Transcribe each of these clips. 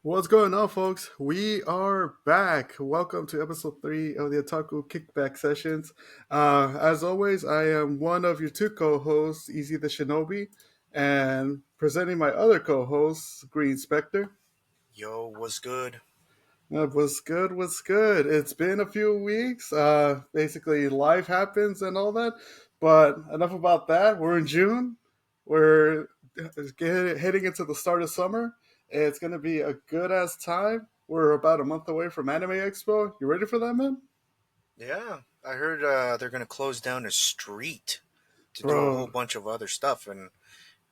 What's going on, folks? We are back. Welcome to episode 3 of the Otaku Kickback sessions. As always, I am one of your two co hosts, Easy the Shinobi, and presenting my other co host, Green Spectre. Yo, what's good? What's good? What's good? It's been a few weeks. Basically, life happens and all that. But enough about that. We're in June. We're heading into the start of summer. It's going to be a good ass time. We're about a month away from Anime Expo. You ready for that, man? Yeah, I heard they're gonna close down a street to do a whole Bro, bunch of other stuff, and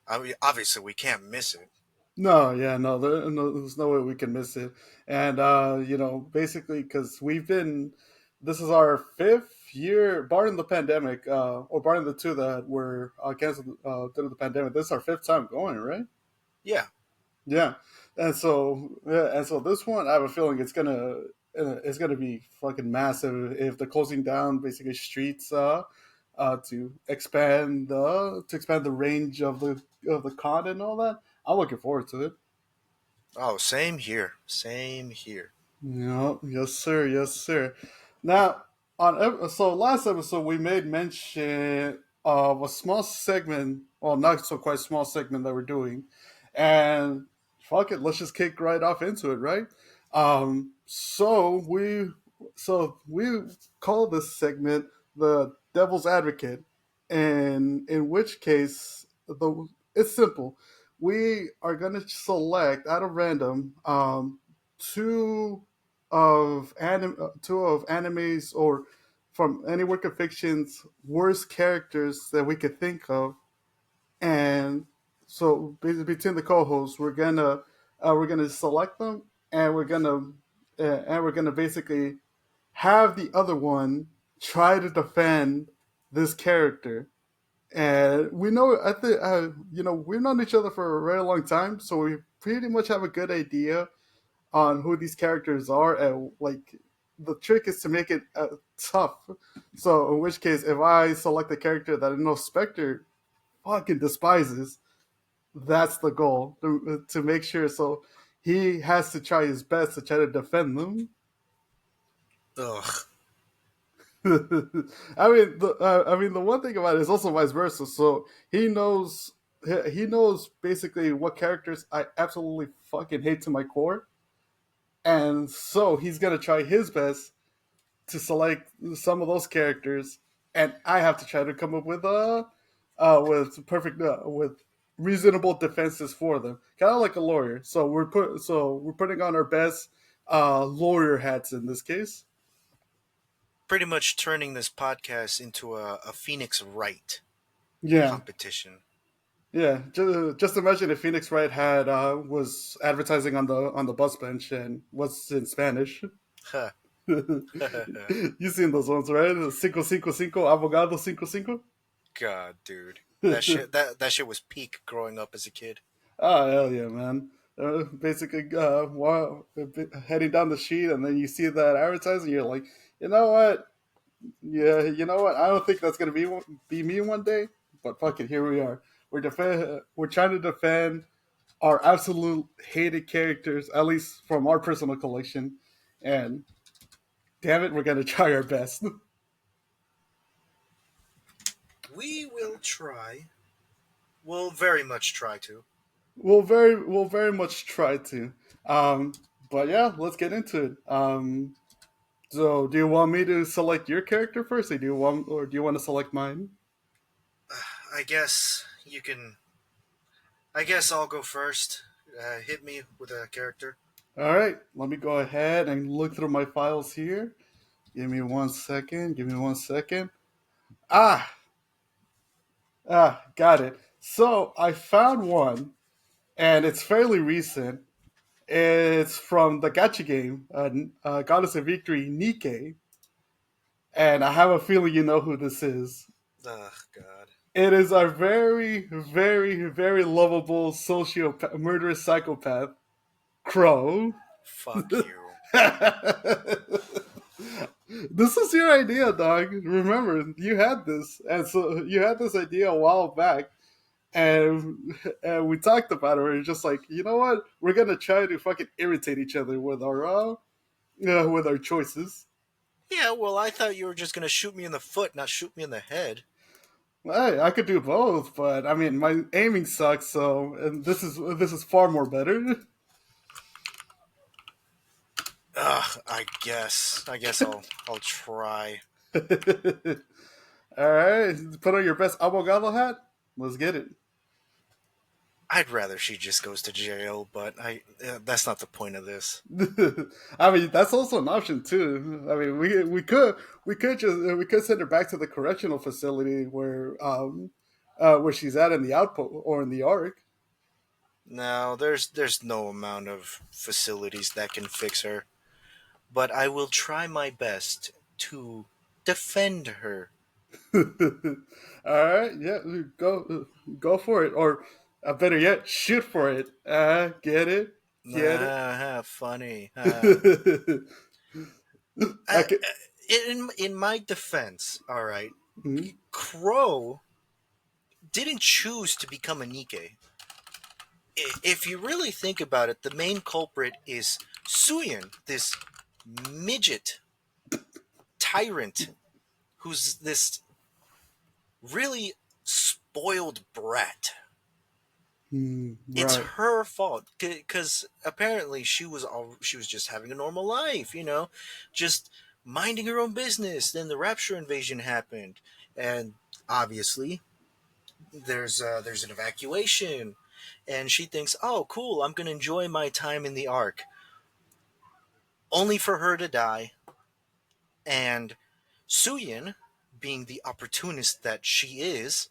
obviously we can't miss it. no, yeah, there's no way we can miss it. And basically, because this is our fifth year, barring the pandemic, or barring the two that were canceled due to the pandemic. This is our fifth time going, right? Yeah. Yeah, and so this one, I have a feeling it's gonna be fucking massive if they're closing down basically streets to expand the range of the con and all that. I'm looking forward to it. Oh, same here. Same here. Yeah, yes, sir, yes, sir. Now, so last episode we made mention of a small segment, well, not so quite small segment that we're doing, and fuck it, let's just kick right off into it, right? Um, so we, so we call this segment the Devil's Advocate, and in which case it's simple. We are gonna select out of random two two of animes or from any work of fiction's worst characters that we could think of, and so between the co-hosts, we're gonna select them, and we're gonna basically have the other one try to defend this character. And we know, I think, we've known each other for a very long time, so we pretty much have a good idea on who these characters are, and like the trick is to make it tough. So in which case, if I select a character that I know Spectre fucking despises, that's the goal to make sure. So he has to try his best to try to defend them. Ugh. I mean, the one thing about it is also vice versa. So he knows basically what characters I absolutely fucking hate to my core, and so he's gonna try his best to select some of those characters, and I have to try to come up with reasonable defenses for them, kind of like a lawyer. So we're putting on our best lawyer hats in this case. Pretty much turning this podcast into a Phoenix Wright Yeah, competition. yeah. Just imagine if Phoenix Wright had was advertising on the bus bench and was in Spanish. Huh. You seen those ones, right? Cinco cinco cinco, abogado cinco cinco. God, dude, that shit was peak growing up as a kid. Oh hell yeah, man! Basically, while heading down the street, and then you see that advertising, you're like, you know what? Yeah, you know what? I don't think that's gonna be me one day, but fuck it, here we are. We're trying to defend our absolute hated characters, at least from our personal collection, and damn it, we're gonna try our best. We will try. We'll very much try to. We'll very much try to. Um, but yeah, let's get into it. So, do you want me to select your character first, or do you want to select mine? I guess you can. I guess I'll go first. Hit me with a character. All right, let me go ahead and look through my files here. Give me one second. Give me one second. Ah, got it. So I found one, and it's fairly recent. It's from the gacha game, Goddess of Victory, Nike, and I have a feeling you know who this is. Ugh, God. It is our very, very, very lovable murderous psychopath, Crow. Fuck you. This is your idea, dog. Remember, you had this, and so you had this idea a while back, and we talked about it. We're just like, you know what? We're gonna try to fucking irritate each other with our choices. Yeah, well, I thought you were just gonna shoot me in the foot, not shoot me in the head. Hey, I could do both, but I mean, my aiming sucks. So, and this is far more better. Ugh, I guess. I'll try. All right, put on your best abogado hat. Let's get it. I'd rather she just goes to jail, but that's not the point of this. I mean, that's also an option too. I mean, we could send her back to the correctional facility where she's at in the outpost or in the arc. No, there's no amount of facilities that can fix her. But I will try my best to defend her. All right, yeah, go for it, or better yet, shoot for it. Get it, get it. Funny. I Uh, could. in my defense, all right, Mhm. Crow didn't choose to become a Nikkei. If you really think about it, the main culprit is Suyin, this midget tyrant who's this really spoiled brat. It's Right. her fault because apparently she was just having a normal life, just minding her own business. Then the Rapture invasion happened, and obviously there's an evacuation, and she thinks, "Oh, cool, I'm gonna enjoy my time in the Ark," only for her to die. And Suyin, being the opportunist that she is,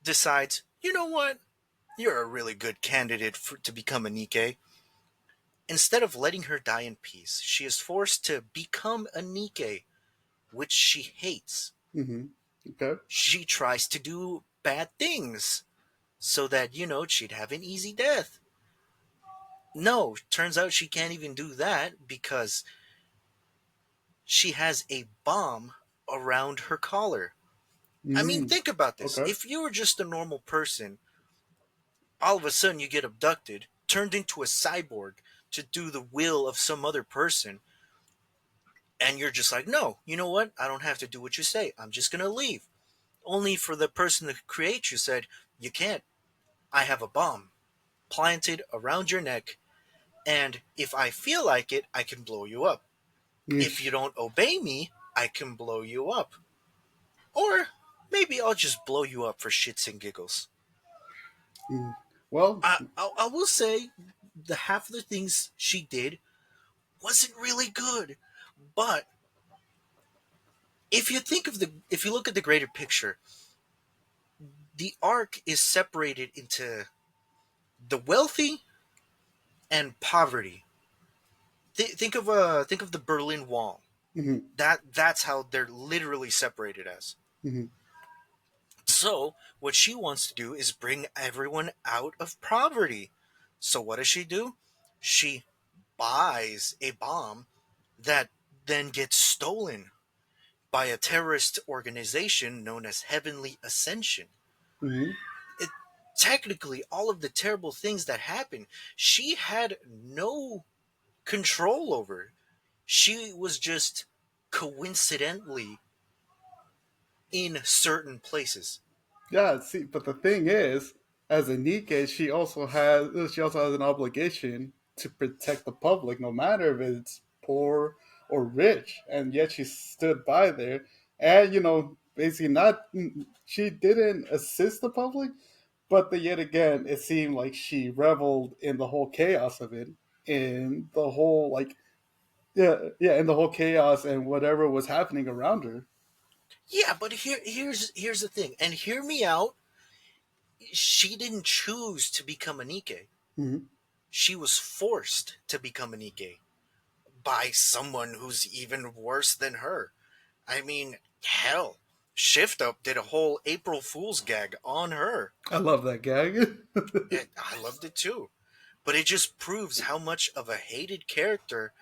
decides, you know what? You're a really good candidate to become a Nikkei. Instead of letting her die in peace, she is forced to become a Nikkei, which she hates. hmm Okay. She tries to do bad things so that, she'd have an easy death. No, turns out she can't even do that because she has a bomb around her collar. I mean, Mm. think about this. Okay. If you were just a normal person, all of a sudden you get abducted, turned into a cyborg to do the will of some other person, and you're just like, no, you know what? I don't have to do what you say. I'm just going to leave. Only for the person that creates you said, you can't. I have a bomb planted around your neck, and if I feel like it, I can blow you up. If you Yeesh. don't obey me, I can blow you up. Or maybe I'll just blow you up for shits and giggles. Mm. Well, I will say the half of the things she did wasn't really good. But if you look at the greater picture, the arc is separated into the wealthy and poverty. Think of the Berlin Wall. mhm, That's how they're literally separated as. mhm, So what she wants to do is bring everyone out of poverty. So what does she do? She buys a bomb that then gets stolen by a terrorist organization known as Heavenly Ascension. mhm. It, technically, all of the terrible things that happened, she had no control over. She was just coincidentally in certain places. Yeah, see, but the thing is, as a Nikkei, she also has an obligation to protect the public, no matter if it's poor or rich, and yet she stood by there, and basically not. She didn't assist the public, but yet again, it seemed like she reveled in the whole chaos of it, in the whole yeah, in the whole chaos and whatever was happening around her. Yeah, but here's the thing, and hear me out. She didn't choose to become a Nikkei. hmm She was forced to become a Nikkei by someone who's even worse than her. I mean, hell, Shift Up did a whole April Fool's gag on her. I love that gag. I loved it too. But it just proves how much of a hated character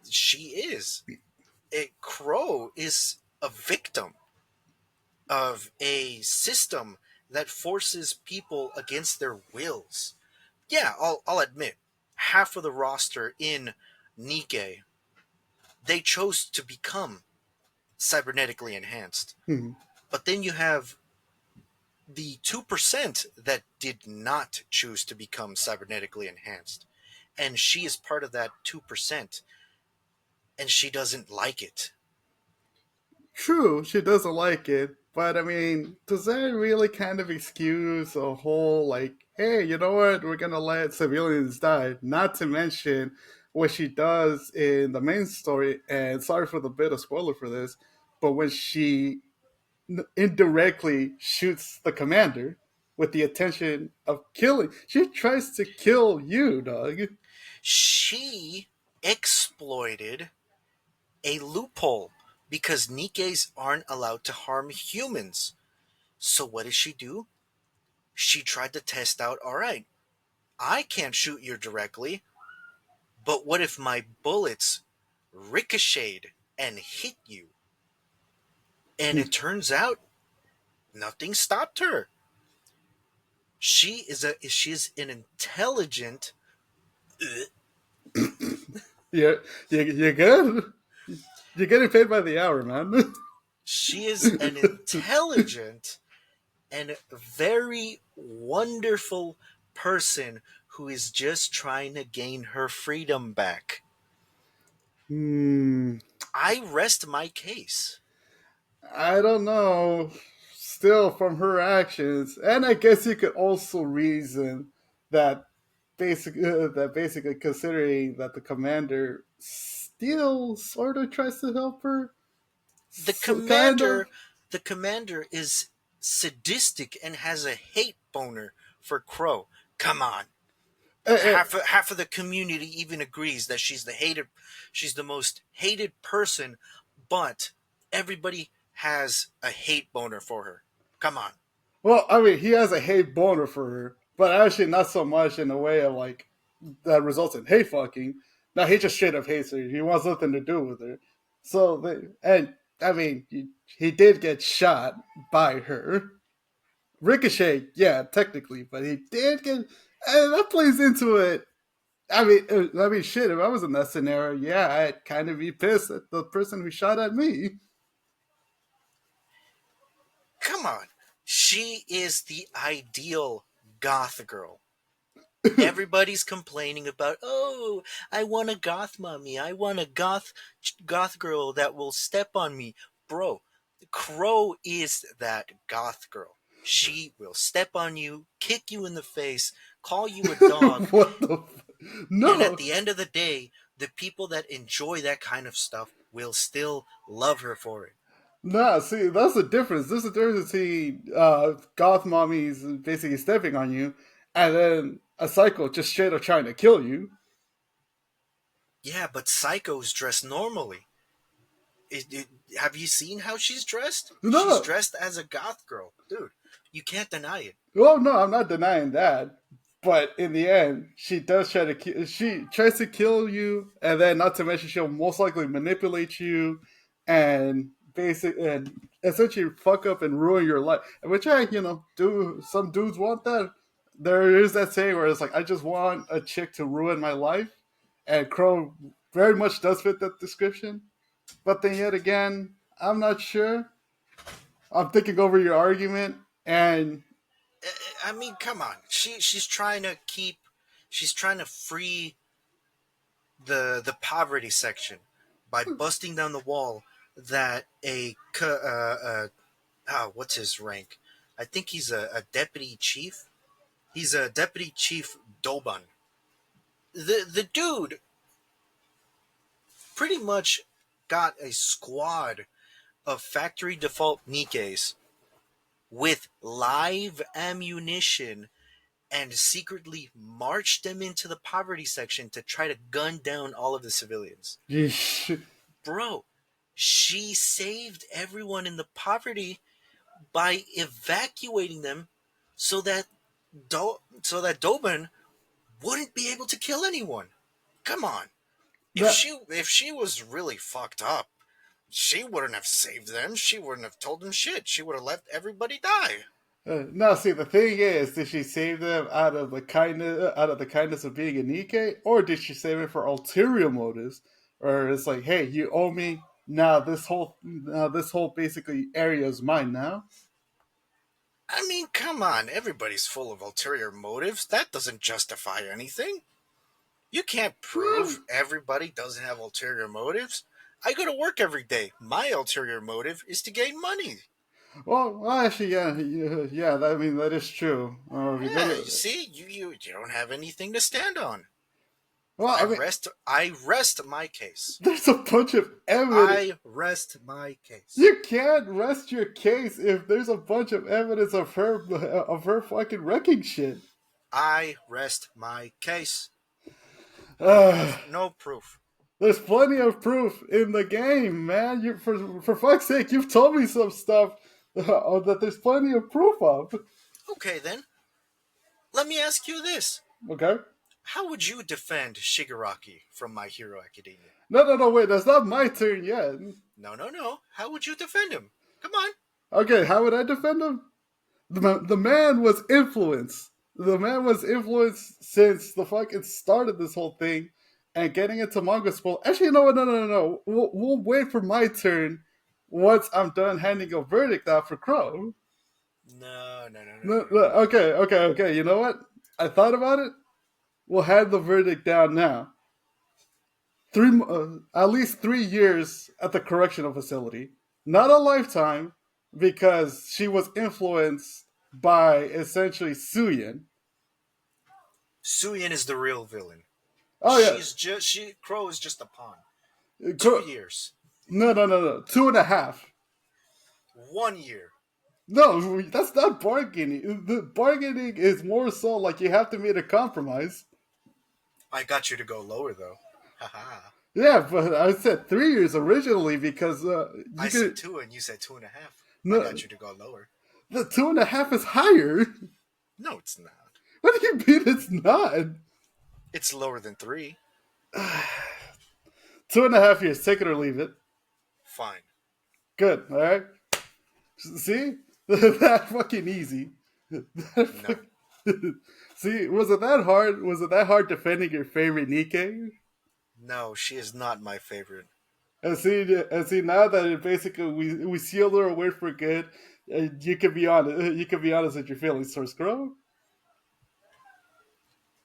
she is. Crow is a victim of a system that forces people against their wills. Yeah, I'll admit, half of the roster in Nikkei, they chose to become cybernetically enhanced. Hmm. But then you have the 2% that did not choose to become cybernetically enhanced. And she is part of that 2%, and she doesn't like it. True, she doesn't like it, but I mean, does that really kind of excuse a whole like, hey, you know what? We're gonna let civilians die. Not to mention what she does in the main story. And sorry for the bit of spoiler for this, but when she indirectly shoots the commander with the intention of killing, she tries to kill you, dog. She exploited a loophole because Nikkeis aren't allowed to harm humans. So what does she do? She tried to test out, all right, I can't shoot you directly, but what if my bullets ricocheted and hit you? And it turns out nothing stopped her. She's an intelligent Yeah, you good? You're getting paid by the hour, man. she is an intelligent and very wonderful person who is just trying to gain her freedom back. Hmm. I rest my case. I don't know. Still, from her actions, and I guess you could also reason that basically considering that the commander still sort of tries to help her, The so, kind of. commander the commander is sadistic and has a hate boner for Crow. Come on. Eh, eh, Half of the community even agrees that she's the most hated person, but everybody has a hate boner for her. Come on. well, I mean, he has a hate boner for her, but actually not so much in a way of like that results in hate fucking. No, he just straight up hates her. He wants nothing to do with her. So, and I mean, he did get shot by her. Ricochet, yeah, technically, but he did get, and that plays into it. I mean, shit. If I was in that scenario, yeah, I'd kind of be pissed at the person who shot at me. Come on. She is the ideal goth girl. Everybody's complaining about, oh, I want a goth mommy. I want a goth girl that will step on me. Bro, Crow is that goth girl. She will step on you, kick you in the face, call you a dog, What the? and at No, the end of the day, the people that enjoy that kind of stuff will still love her for it. nah. See, that's the difference. There's a difference between goth mommies basically stepping on you, and then a psycho just straight up trying to kill you. Yeah, but Psycho's dressed normally. Have you seen how she's dressed? She's No, dressed as a goth girl, dude. You can't deny it. well, no, I'm not denying that. But in the end, she does try to she tries to kill you, and then not to mention she'll most likely manipulate you, and essentially fuck up and ruin your life. Which do some dudes want that? There is that saying where it's like, I just want a chick to ruin my life, and Crow very much does fit that description. But then yet again, I'm not sure. I'm thinking over your argument, and I mean, come on. She's trying to free the poverty section by busting down the wall that what's his rank? I think he's a deputy chief. He's a deputy chief Doban. The dude pretty much got a squad of factory default Nikes with live ammunition and secretly marched them into the poverty section to try to gun down all of the civilians. yeesh. Bro, she saved everyone in the poverty by evacuating them so that Doban wouldn't be able to kill anyone. Come on. That If she was really fucked up, she wouldn't have saved them. She wouldn't have told them shit. She would have let everybody die. Now, see, the thing is, did she save them out of the kindness of being a Nikkei, or did she save it for ulterior motives? Or it's like, hey, you owe me. Now this whole basically area is mine now. I mean, come on, everybody's full of ulterior motives. That doesn't justify anything. You can't prove everybody doesn't have ulterior motives. I go to work every day. My ulterior motive is to gain money. Well, actually, yeah. I mean, that is true. If you go Yeah, you to, see, you don't have anything to stand on. well, I mean, I rest my case. there's a bunch of evidence. I rest my case. You can't rest your case if there's a bunch of evidence of her fucking wrecking shit. I rest my case. I Uh, have no proof. there's plenty of proof in the game, man. For fuck's sake, you've told me some stuff that there's plenty of proof of. Okay, then. Let me ask you this. Okay. How would you defend Shigaraki from My Hero Academia? No, wait. That's not my turn yet. No, no, no. How would you defend him? Come on. Okay, how would I defend him? The man was influenced. The man was influenced since the fucking started this whole thing, and getting into manga school. Actually, you know what? No. We'll wait for my turn once I'm done handing a verdict out for Crow. No, no, no, no, No, no, no, no. okay. You know what? I thought about it. We'll hand the verdict down now. At least 3 years at the correctional facility. Not a lifetime, because she was influenced by essentially Suyin. Suyin is the real villain. Oh yeah, Crow is just a pawn. Co- 2 years. no. 2.5. 1 year. No, that's not bargaining. The bargaining is more so like you have to make a compromise. I got you to go lower though. Haha. Yeah, but I said 3 years originally because I you said could. 2 and you said 2.5. I No, got you to go lower. the 2.5 is higher. No, it's not. What do you mean it's not? It's lower than 3. 2.5 years, take it or leave it. Fine. Good, all right. See, that fucking easy. No. See, was it that hard? Was it that hard defending your favorite Nikkei? No, she is not my favorite. And see, now that basically we sealed her away for good, you can be honest. You can be honest with your feelings towards Crow.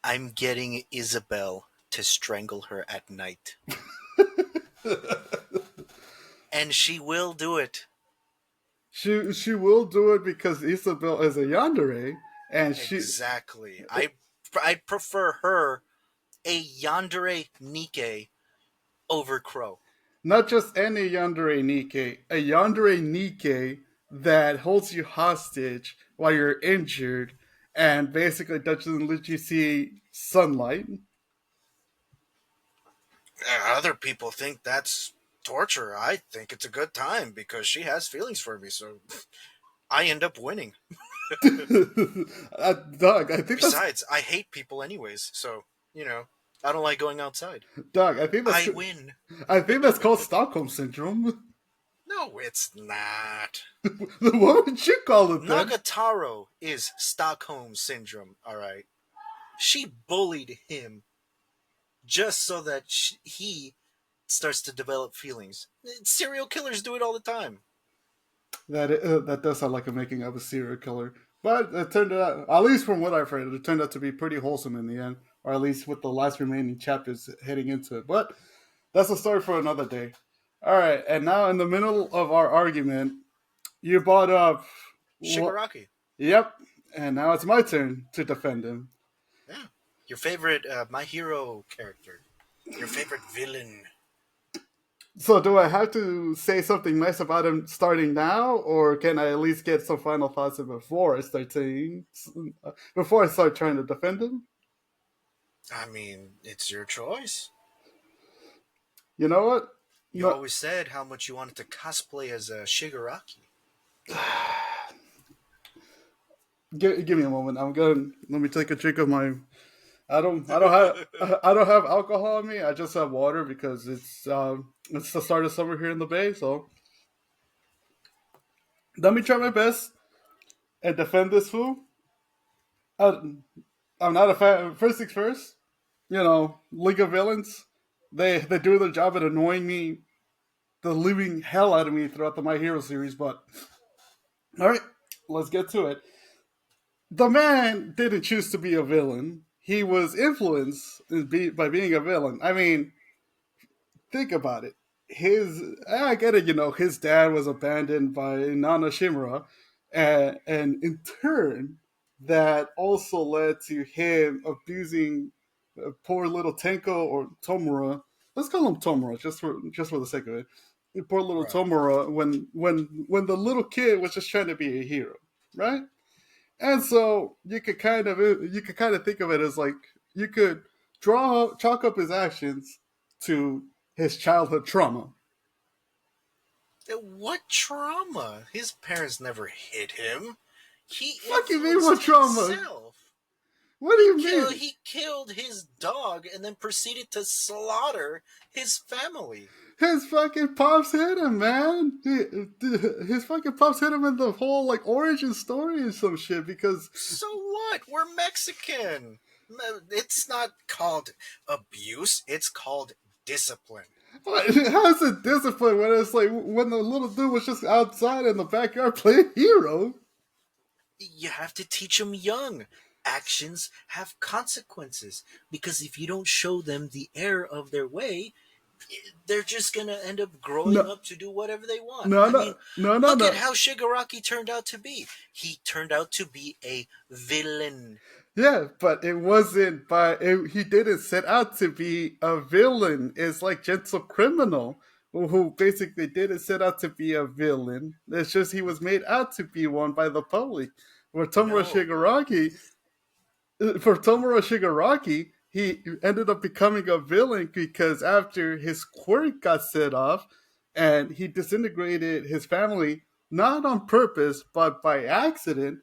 I'm getting Isabel to strangle her at night. And she will do it. She will do it because Isabel is a yandere, and Exactly. I prefer her, a yandere Nikkei, over Crow. not just any yandere Nikkei, a yandere Nikkei that holds you hostage while you're injured and basically doesn't let you see sunlight. Other people think that's torture. I think it's a good time because she has feelings for me, so I end up winning. Doug, I think that's Besides, I hate people anyways, so, I don't like going outside. Doug. I think that's I win. I think that's called Stockholm syndrome. No, it's not. What would you call it then? Nagataro is Stockholm Syndrome, alright? She bullied him just so that he starts to develop feelings. Serial killers do it all the time. That does sound like a making of a serial killer, but it turned out, at least from what I've heard, it turned out to be pretty wholesome in the end, or at least with the last remaining chapters heading into it. But that's a story for another day. All right, and now in the middle of our argument, you brought up Shigaraki. Yep, and now it's my turn to defend him. Yeah. Your favorite My Hero character. Your favorite villain. So, do I have to say something nice about him starting now, or can I at least get some final thoughts before I start trying to defend him? I mean, it's your choice. You know what? You always said how much you wanted to cosplay as a Shigaraki. Give me a moment. Let me take a drink of my. I don't have alcohol in me. I just have water because it's the start of summer here in the Bay. So let me try my best. and defend this fool. Uh, I'm not a fan. First things first, League of Villains, they do their job at annoying me, the living hell out of me throughout the My Hero series. But all right, let's get to it. The man didn't choose to be a villain. He was influenced by being a villain. I mean, think about it. I get it. His dad was abandoned by Nana Shimura, and in turn, that also led to him abusing poor little Tenko or Tomura. Let's call him Tomura, just for the sake of it. Poor little Right. Tomura, when the little kid was just trying to be a hero, right? And so you could kind of think of it as like you could chalk up his actions to his childhood trauma. What trauma? His parents never hit him. He Fuck you mean influenced what trauma? himself. What do you mean? He killed his dog and then proceeded to slaughter his family. His fucking pops hit him, man. His fucking pops hit him in the whole like origin story and some shit because So what? We're Mexican. It's not called abuse, it's called discipline. how's it discipline when it's like when the little dude was just outside in the backyard playing hero? You have to teach them young. Actions have consequences because if you don't show them the error of their way, they're just gonna end up growing No, up to do whatever they want. no, I mean, no, no, no, look at no. how Shigaraki turned out to be. He turned out to be a villain. Yeah, but it wasn't he didn't set out to be a villain. It's like Gentle Criminal, who basically didn't set out to be a villain. It's just he was made out to be one by the public. Where No, Tomura Shigaraki, he ended up becoming a villain because after his quirk got set off and he disintegrated his family, not on purpose, but by accident,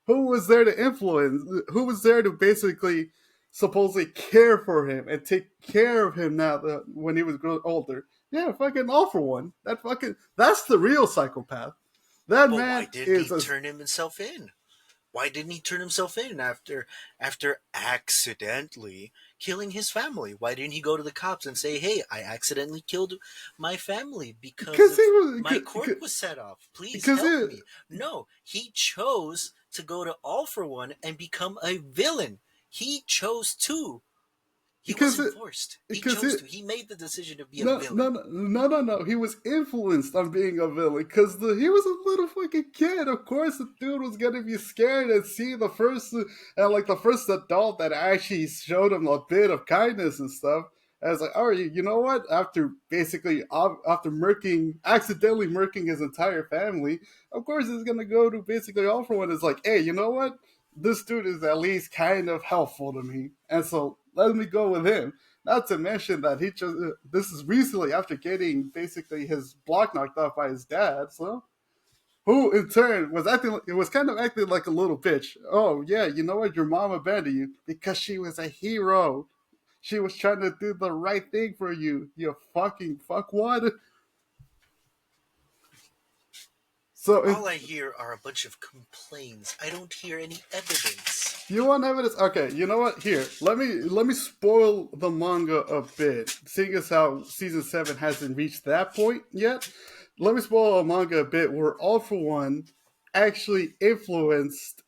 who was there to influence? Who was there to basically supposedly care for him and take care of him now when he was growing older? Yeah, fucking All for One. That's the real psychopath. That but why man didn't he is a turn himself in? Why didn't he turn himself in after accidentally killing his family? Why didn't he go to the cops and say, "Hey, I accidentally killed my family because because he of was my quirk was set off. Please because help he me." No, he chose to go to All for One and become a villain. He chose to. He because wasn't it forced. He because chose it to. He made the decision to be a no, no, villain. no, no, no, no. He was influenced on being a villain because he was a little fucking kid. Of course, the dude was gonna be scared and see the first adult that actually showed him a bit of kindness and stuff. I was like, oh, you know what? After accidentally murking his entire family, of course he's gonna go to basically All for One. Is like, hey, you know what? This dude is at least kind of helpful to me, and so let me go with him. Not to mention that this is recently after getting basically his block knocked off by his dad, so who in turn was kind of acting like a little bitch. Oh yeah, you know what? Your mom abandoned you because she was a hero. She was trying to do the right thing for you. You fucking fuckwad. So if All I hear are a bunch of complaints. I don't hear any evidence. you want evidence, okay. You know what? Here, let me spoil the manga a bit, seeing as how season 7 hasn't reached that point yet. Let me spoil a manga a bit where All for One actually influenced.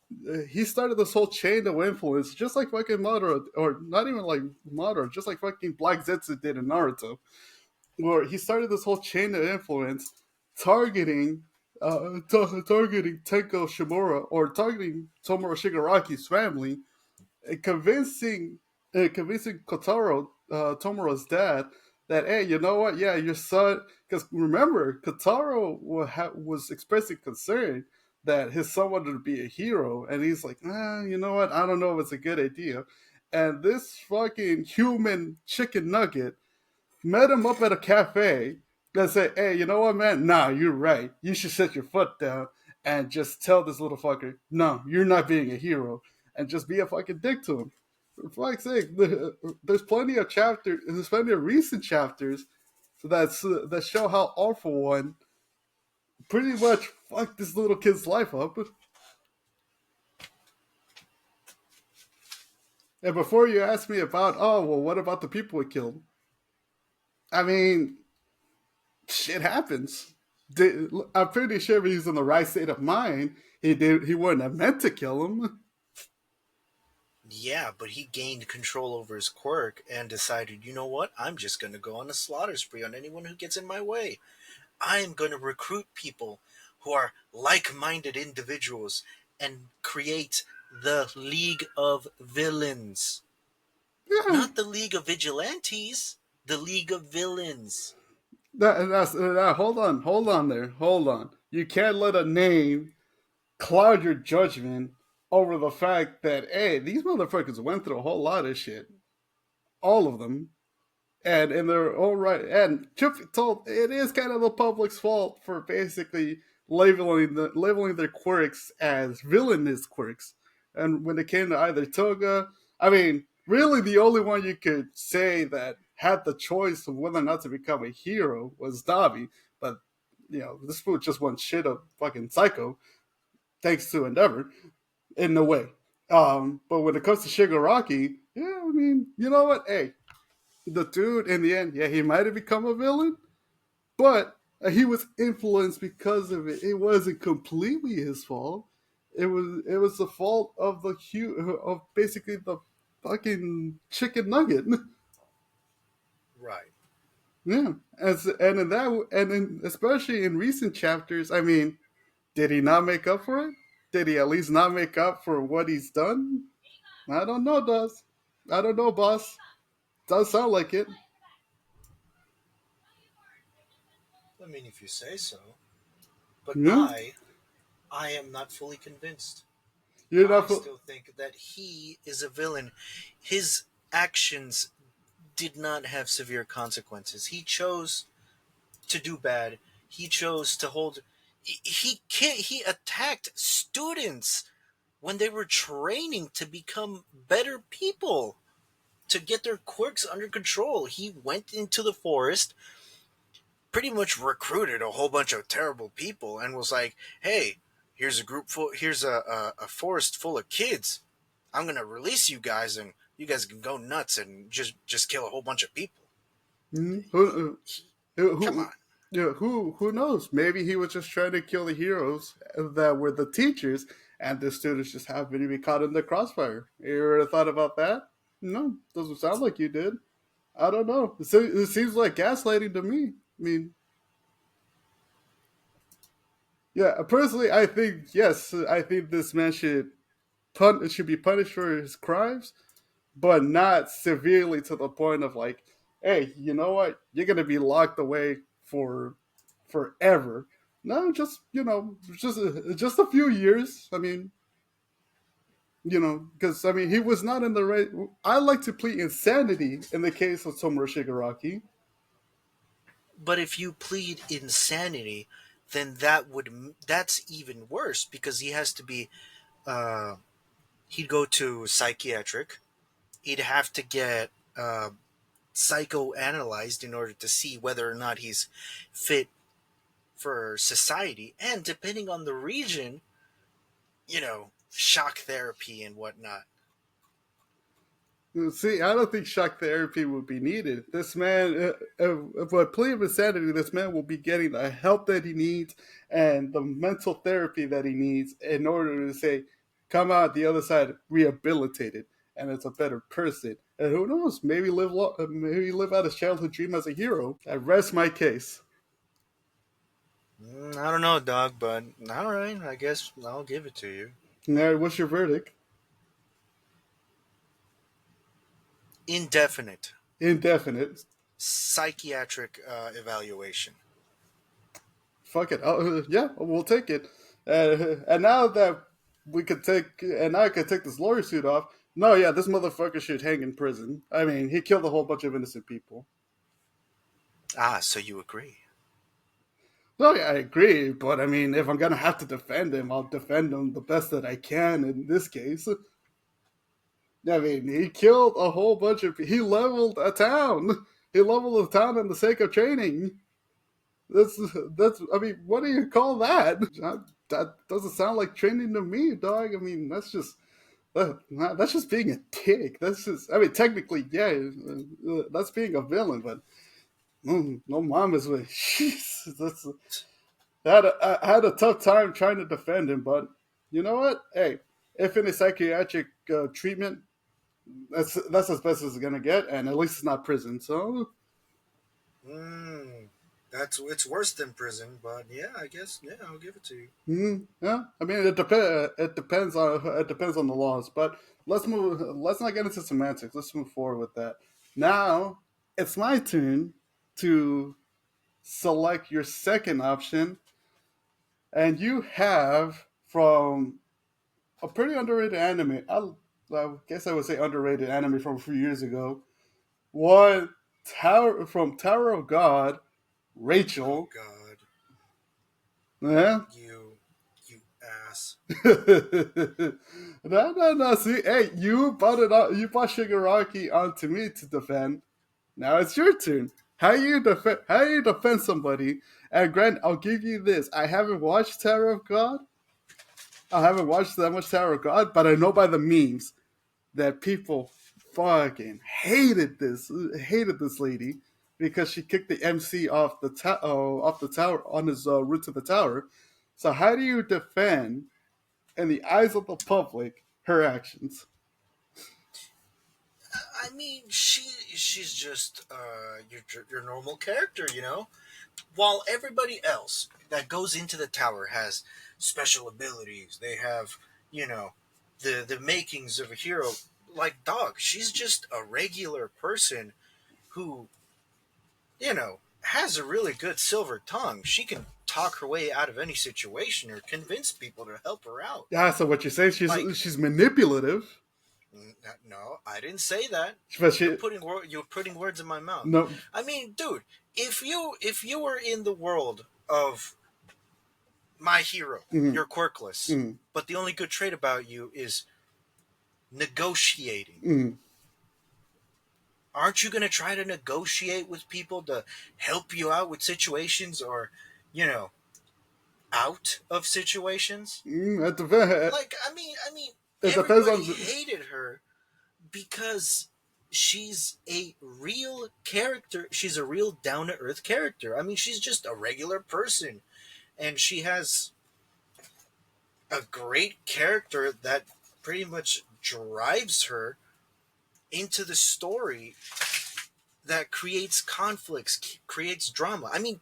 He started this whole chain of influence, just like fucking Madara, or not even like Madara, just like fucking Black Zetsu did in Naruto, where he started this whole chain of influence targeting targeting Tenko Shimura or targeting Tomura Shigaraki's family, and convincing Kotaro, Tomura's dad, that hey, you know what? Yeah, your son. Because remember, Kotaro was expressing concern that his son wanted to be a hero, and he's like, you know what? I don't know if it's a good idea. And this fucking human chicken nugget met him up at a cafe and say, hey, you know what, man? Nah, you're right. You should set your foot down and just tell this little fucker, no, you're not being a hero, and just be a fucking dick to him. For fuck's sake, there's plenty of recent chapters that show how All for One pretty much fucked this little kid's life up. And before you ask me about, oh, well, what about the people it killed? I mean, shit happens. I'm pretty sure if he's in the right state of mind, he wouldn't have meant to kill him. Yeah, but he gained control over his quirk and decided, you know what? I'm just going to go on a slaughter spree on anyone who gets in my way. I am going to recruit people who are like minded individuals and create the League of Villains. Yeah, Not the League of Vigilantes, the League of Villains. hold on there, hold on. You can't let a name cloud your judgment over the fact that hey, these motherfuckers went through a whole lot of shit, all of them, and they're all right. And truth be told, it is kind of the public's fault for basically labeling their quirks as villainous quirks. And when it came to either Toga, I mean, really the only one you could say that had the choice of whether or not to become a hero was Dabi. But this fool just went shit of fucking psycho thanks to Endeavor in a way. But when it comes to Shigaraki, yeah, I mean, you know what? Hey, the dude in the end, yeah, he might have become a villain, but he was influenced because of it. It wasn't completely his fault. It was the fault of of basically the fucking chicken nugget. Right. Yeah, and in that especially in recent chapters, I mean, did he not make up for it? Did he at least not make up for what he's done? I don't know, does I don't know, boss. Does sound like it. I mean, if you say so. But Yeah, I am not fully convinced. you're I not. still think that he is a villain. His actions did not have severe consequences. He chose to do bad. He chose to hold. He can't. He attacked students when they were training to become better people, to get their quirks under control. He went into the forest, pretty much recruited a whole bunch of terrible people, and was like, "Hey, here's a forest full of kids. I'm gonna release you guys, and you guys can go nuts and just kill a whole bunch of people." Mhm. He, come Who, on. yeah, who knows? Maybe he was just trying to kill the heroes that were the teachers, and the students just happened to be caught in the crossfire. You ever thought about that? No, doesn't sound like you did. I don't know. It seems like gaslighting to me. I mean, yeah, personally, I think yes, I think this man should be punished for his crimes, but not severely to the point of like, hey, you know what? You're gonna be locked away for forever. No, just just a few years. I mean, because I mean, he was not in the right. I like to plead insanity in the case of Tomoru Shigaraki. But if you plead insanity, then that's even worse because he has to be. Uh, he'd go to psychiatric. He'd have to get psychoanalyzed in order to see whether or not he's fit for society. And depending on the region, shock therapy and whatnot. See, I don't think shock therapy would be needed. This man, for a plea of insanity, this man will be getting the help that he needs and the mental therapy that he needs in order to say, come out the other side rehabilitated and as a better person. And who knows, maybe live out his childhood dream as a hero. I rest my case. I don't know, dog, but all right, I guess I'll give it to you. Now, what's your verdict? Indefinite Indefinite. psychiatric evaluation. Fuck it. Yeah, we'll take it. And now that now I can take this lawyer suit off. No, yeah, this motherfucker should hang in prison. I mean, he killed a whole bunch of innocent people. Ah, so you agree. No, yeah, I agree, but I mean, if I'm gonna have to defend him, I'll defend him the best that I can. In this case, I mean, he killed a whole bunch of. He leveled a town. He leveled a town in the sake of training. That's that's. I mean, what do you call that? That doesn't sound like training to me, dog. I mean, That's just being a dick. That's just, I mean, technically, yeah, that's being a villain, but no mom is with. Jeez, I had a tough time trying to defend him, but you know what? Hey, if in a psychiatric treatment, that's as best as it's gonna get, and at least it's not prison. So, Mm, that's it's worse than prison, but yeah, I guess yeah, I'll give it to you. yeah, I mean, it depends on the laws, but let's move. Let's not get into semantics. Let's move forward with that. Now it's my turn to select your second option, and you have from a pretty underrated anime. I guess I would say underrated anime from a few years ago. One Tower from Tower of God, Oh Rachel. God, Yeah. you you ass. No. See, hey, you brought it up. You brought Shigaraki onto me to defend. Now it's your turn. How you defend? How you defend somebody? And Grant, I'll give you this. I haven't watched Tower of God. I haven't watched that much Tower of God, but I know by the memes that people fucking hated this lady because she kicked the MC off the tower on his route to the tower. So how do you defend, in the eyes of the public, her actions? I mean, she's just your normal character, you know. While everybody else that goes into the tower has special abilities, they have you know the makings of a hero. Like dog, she's just a regular person who has a really good silver tongue. She can talk her way out of any situation or convince people to help her out. Yeah. So what you say? Like, She's manipulative, no, I didn't say that. but You're she you're putting words in my mouth. no. I mean, dude, if you were in the world of my hero, Mm, you're quirkless, mm, but the only good trait about you is negotiating. mm. Aren't you going to try to negotiate with people to help you out with situations or, you know, out of situations? It depends. Like, I mean, It depends everybody on. hated her because she's a real character. She's a real down to earth character. I mean, she's just a regular person, and she has a great character that pretty much drives her into the story that creates conflicts, creates drama. I mean,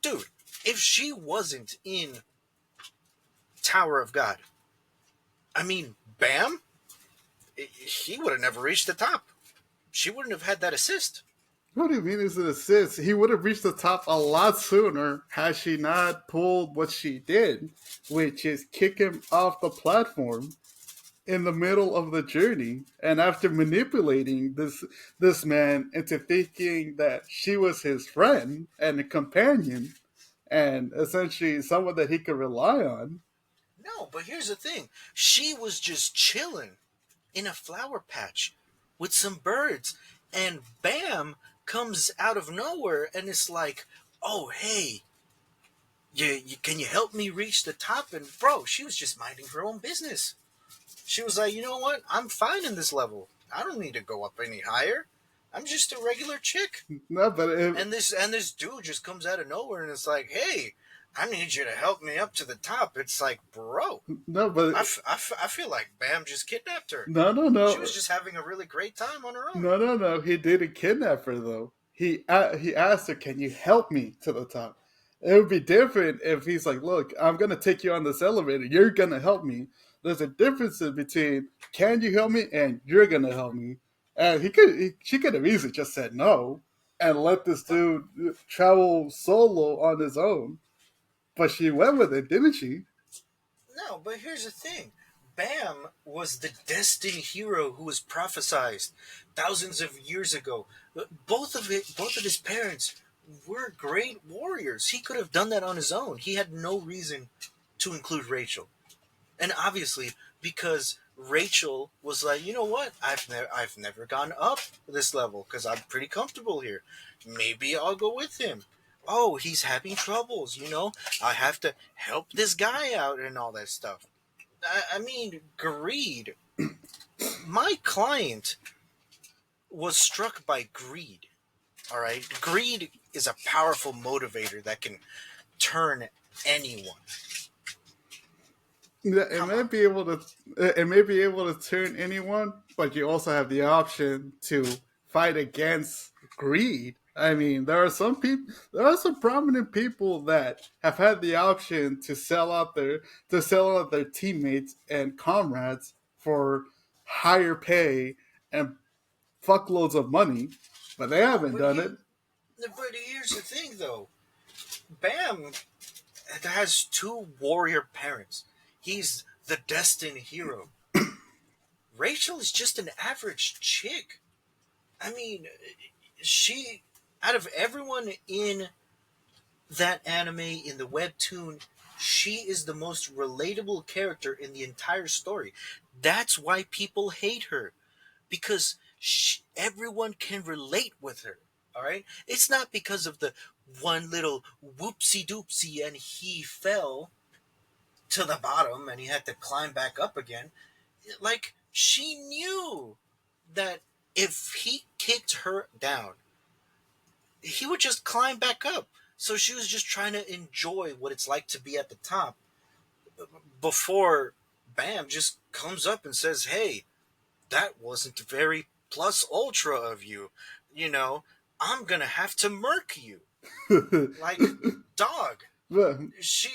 dude, if she wasn't in Tower of God, I mean, Bam, he would have never reached the top. She wouldn't have had that assist. What do you mean is an assist? He would have reached the top a lot sooner had she not pulled what she did, which is kick him off the platform in the middle of the journey. And after manipulating this man into thinking that she was his friend and a companion and essentially someone that he could rely on. No, but here's the thing. She was just chilling in a flower patch with some birds, and Bam comes out of nowhere and it's like, oh, hey, can you help me reach the top? And bro, she was just minding her own business. She was like, you know what? I'm fine in this level. I don't need to go up any higher. I'm just a regular chick. No, but And this dude just comes out of nowhere and it's like, hey, I need you to help me up to the top. It's like, bro, no, but I feel like Bam just kidnapped her. She no. was just having a really great time on her own. No. He didn't kidnap her though. He asked her, "Can you help me to the top?" It would be different if he's like, "Look, I'm gonna take you on this elevator. You're gonna help me." There's a difference between "Can you help me?" and "You're gonna help me." And she could have easily just said no and let this But dude travel solo on his own. But she went with it, didn't she? no, but here's the thing. Bam was the destined hero who was prophesized thousands of years ago. Both of his parents were great warriors. He could have done that on his own. He had no reason to include Rachel. And obviously, because Rachel was like, you know what? I've never gone up this level because I'm pretty comfortable here. Maybe I'll go with him. Oh, he's having troubles. I have to help this guy out and all that stuff. I mean, greed. My client was struck by greed. All right, greed is a powerful motivator that can turn anyone. Yeah, it Come may on. be able to it may be able to turn anyone, but you also have the option to fight against greed. I mean, there are some prominent people that have had the option to sell out their teammates and comrades for higher pay and fuckloads of money, but they No, haven't done it. but here's the thing, though. Bam has two warrior parents. He's the destined hero. Rachel is just an average chick. I mean, she, out of everyone in that anime, in the webtoon, she is the most relatable character in the entire story. That's why people hate her, because everyone can relate with her. All right, it's not because of the one little whoopsie doopsie and he fell to the bottom and he had to climb back up again. Like, she knew that if he kicked her down, he would just climb back up. So she was just trying to enjoy what it's like to be at the top before Bam just comes up and says, "Hey, that wasn't very plus ultra of you. You know, I'm gonna have to murk you." Like, dog. But She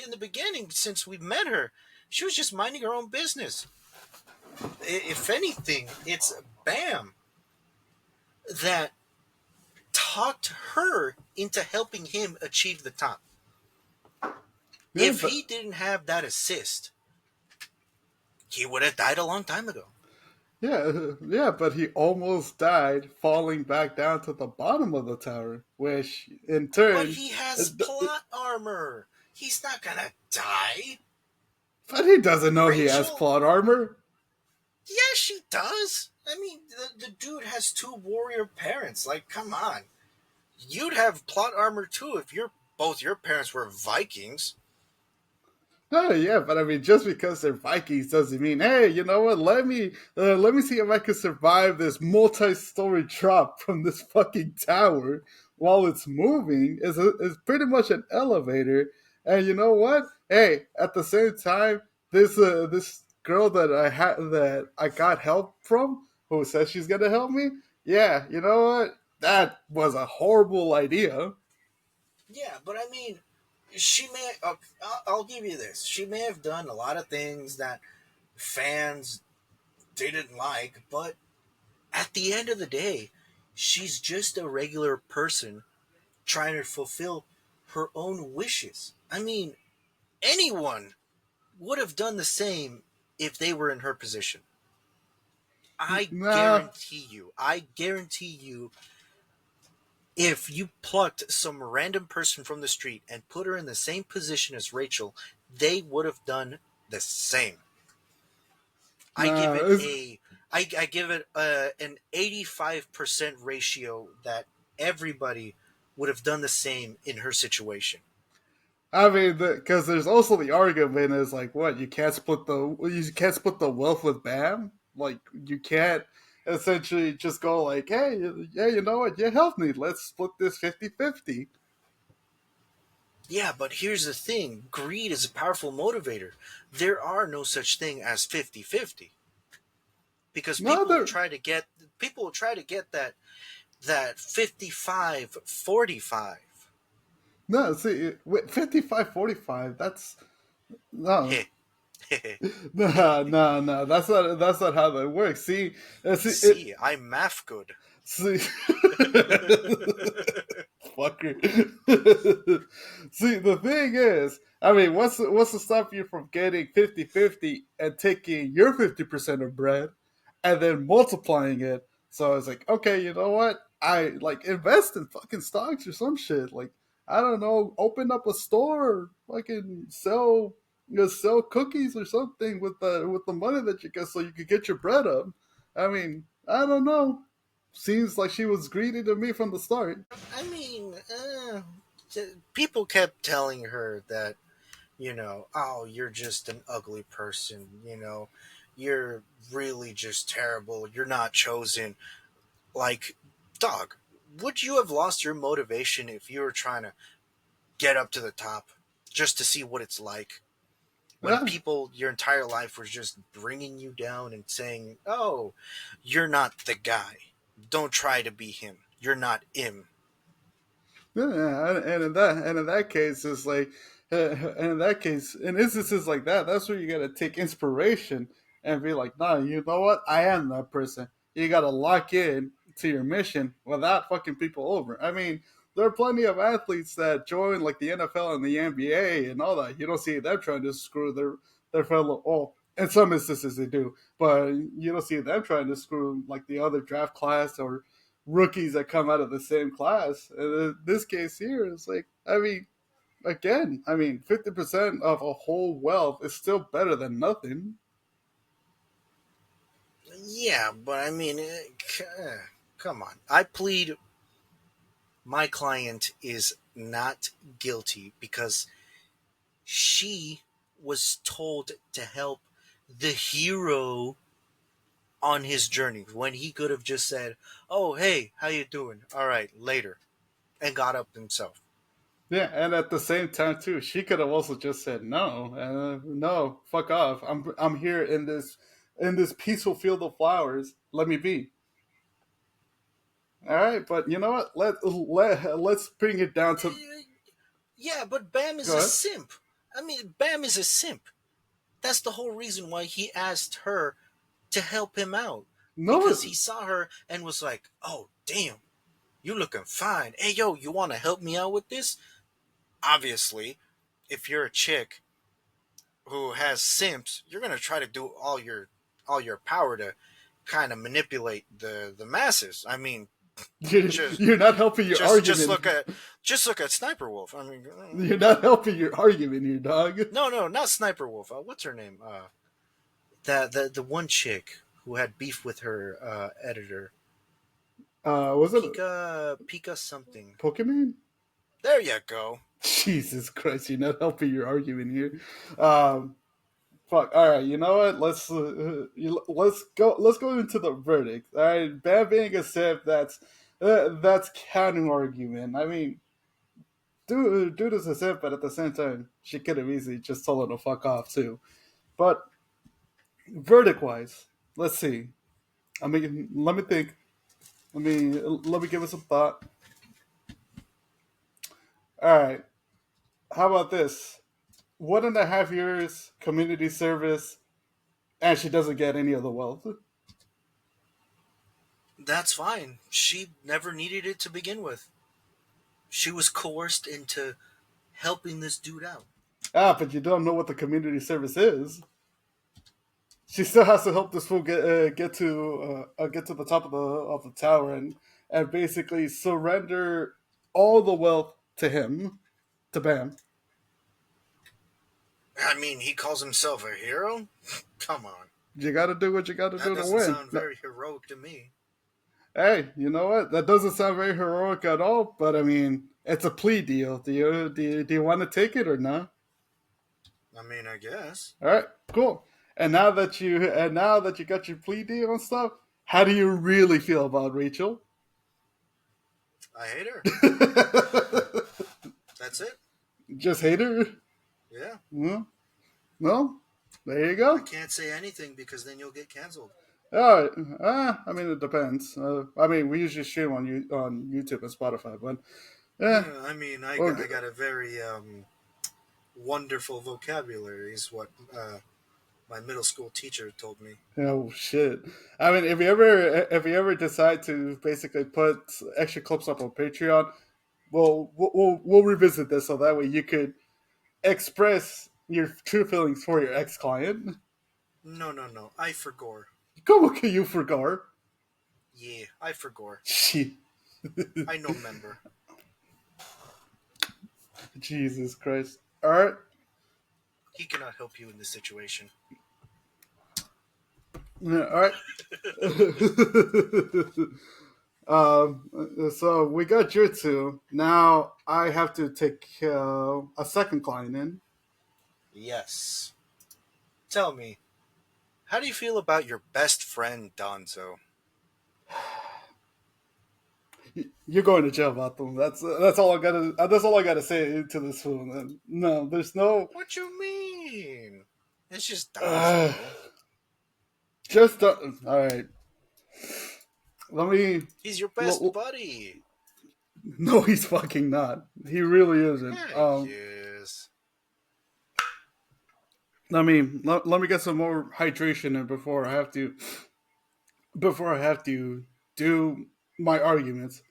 in the beginning, since we met her, she was just minding her own business. If anything, it's Bam that talked her into helping him achieve the top. yeah, If but he didn't have that assist, he would have died a long time ago. yeah, yeah, but he almost died falling back down to the bottom of the tower, which in But turn, he has plot armor. He's not gonna die. but he doesn't know he has Rachel, plot armor. yeah, she does. I mean, the dude has two warrior parents. Like, come on. You'd have plot armor too if both your parents were Vikings. Oh yeah, but I mean, just because they're Vikings doesn't mean, hey, you know what? Let me see if I can survive this multi-story drop from this fucking tower while it's moving. Is pretty much an elevator, and you know what? Hey, at the same time, this girl that I got help from, who says she's gonna help me. Yeah, you know what? That was a horrible idea. Yeah, but I mean, she may. I'll give you this. She may have done a lot of things that fans didn't like, but at the end of the day, she's just a regular person trying to fulfill her own wishes. I mean, anyone would have done the same if they were in her position. Nah, I guarantee you, if you plucked some random person from the street and put her in the same position as Rachel, they would have done the same. I give nah. it I give it an 85% ratio that everybody would have done the same in her situation. I mean, because there's also the argument is like, what you can't split the wealth with Bam. Like, you can't essentially just go like, hey, yeah, you know what? You helped me. Let's split this 50-50. Yeah, but here's the thing, greed is a powerful motivator. There are no such thing as 50-50, because No, there. people will try to get that 55-45. No, see, 55-45. That's no, no. That's not how that works. See, see it. See, I'm math good. See, fucker. See, the thing is, I mean, what's to stop you from getting 50-50 and taking your 50% of bread and then multiplying it? So I was like, okay, you know what? I like invest in fucking stocks or some shit. Like, I don't know, open up a store, fucking sell cookies or something with the money that you get, so you could get your bread up. I mean, I don't know. Seems like she was greedy to me from the start. I mean, people kept telling her that, oh, you're just an ugly person, you're really just terrible. You're not chosen. Like, dog, would you have lost your motivation if you were trying to get up to the top just to see what it's like? When Yeah, people your entire life was just bringing you down and saying, "Oh, you're not the guy. Don't try to be him. You're not him." yeah, and in that case, it's like, and in that case, in instances like that, that's where you gotta take inspiration and be like, nah, you know what? I am that person. You gotta lock in to your mission without fucking people over. I mean, there are plenty of athletes that join like the NFL and the NBA and all that. You don't see them trying to screw their fellow. Oh, in some instances they do, but you don't see them trying to screw like the other draft class or rookies that come out of the same class. And in this case here, it's like, I mean, again, I mean, 50% of a whole wealth is still better than nothing. Yeah, but I mean, come on. I plead my client is not guilty because she was told to help the hero on his journey when he could have just said, "Oh, hey, how you doing? All right, later," and got up himself. Yeah, and at the same time too, she could have also just said no, no, fuck off. I'm here in this peaceful field of flowers. Let me be. All right, but you know what? Let's bring it down to Yeah, but Bam is go a ahead. simp. I mean, Bam is a simp. That's the whole reason why he asked her to help him out. Because No, he saw her and was like, "Oh, damn, you looking fine. Hey, yo, you want to help me out with this?" Obviously, if you're a chick who has simps, you're gonna try to do all your power to kind of manipulate the masses. I mean, just you're not helping your just argument. look at Sniper Wolf. I mean, You're not helping your argument here, dog. no, not Sniper Wolf. What's her name? The one chick who had beef with her editor, Was it Pika something. Pokemon? There you go. Jesus Christ, you're not helping your argument here. Um, Fuck. All right, you know what? Let's go into the verdict. All right, Bam being a sip. That's counter argument. I mean, dude is a sip, but at the same time, she could have easily just told him to fuck off too. But verdict wise, let's see. I mean, let me think. Let me give it some thought. All right. How about this? 1.5 years community service, and she doesn't get any of the wealth. That's fine. She never needed it to begin with. She was coerced into helping this dude out. Ah, but you don't know what the community service is. She still has to help this fool get to the top of the tower and basically surrender all the wealth to him, to Bam. I mean, he calls himself a hero? Come on. You got to do what you got to That do to doesn't win. sound No, very heroic to me. hey, you know what? That doesn't sound very heroic at all. But I mean, it's a plea deal. Do you want to take it or not? I mean, I guess. All right, cool. And now that you got your plea deal and stuff, how do you really feel about Rachel? I hate her. That's it. Just hate her? Yeah. No, no. There you I go. can't say anything because then you'll get canceled. All right. I mean, it depends. I mean, we usually stream on YouTube and Spotify, but yeah. I mean, Well, I got a very wonderful vocabulary, is what my middle school teacher told me. oh shit. I mean, if you ever decide to basically put extra clips up on Patreon, we'll revisit this so that way you could express your true feelings for your ex client. No, no, no. I forgore. Come okay, you forgot. Yeah, I forgore. Shit. I no member. Jesus Christ. All right. He cannot help you in this situation. Yeah, all right. So we got your two. Now I have to take a second client in. Yes. Tell me, How do you feel about your best friend Donzo? You're going to jail, Vato. That's all I gotta. That's all I gotta say to this fool. No, there's no. What you mean? It's just Uh, Donzo. just all right. Let me. He's your l- best l- buddy. no, he's fucking not. He really isn't. Yeah, he is. Let me get some more hydration in before I have to do my arguments.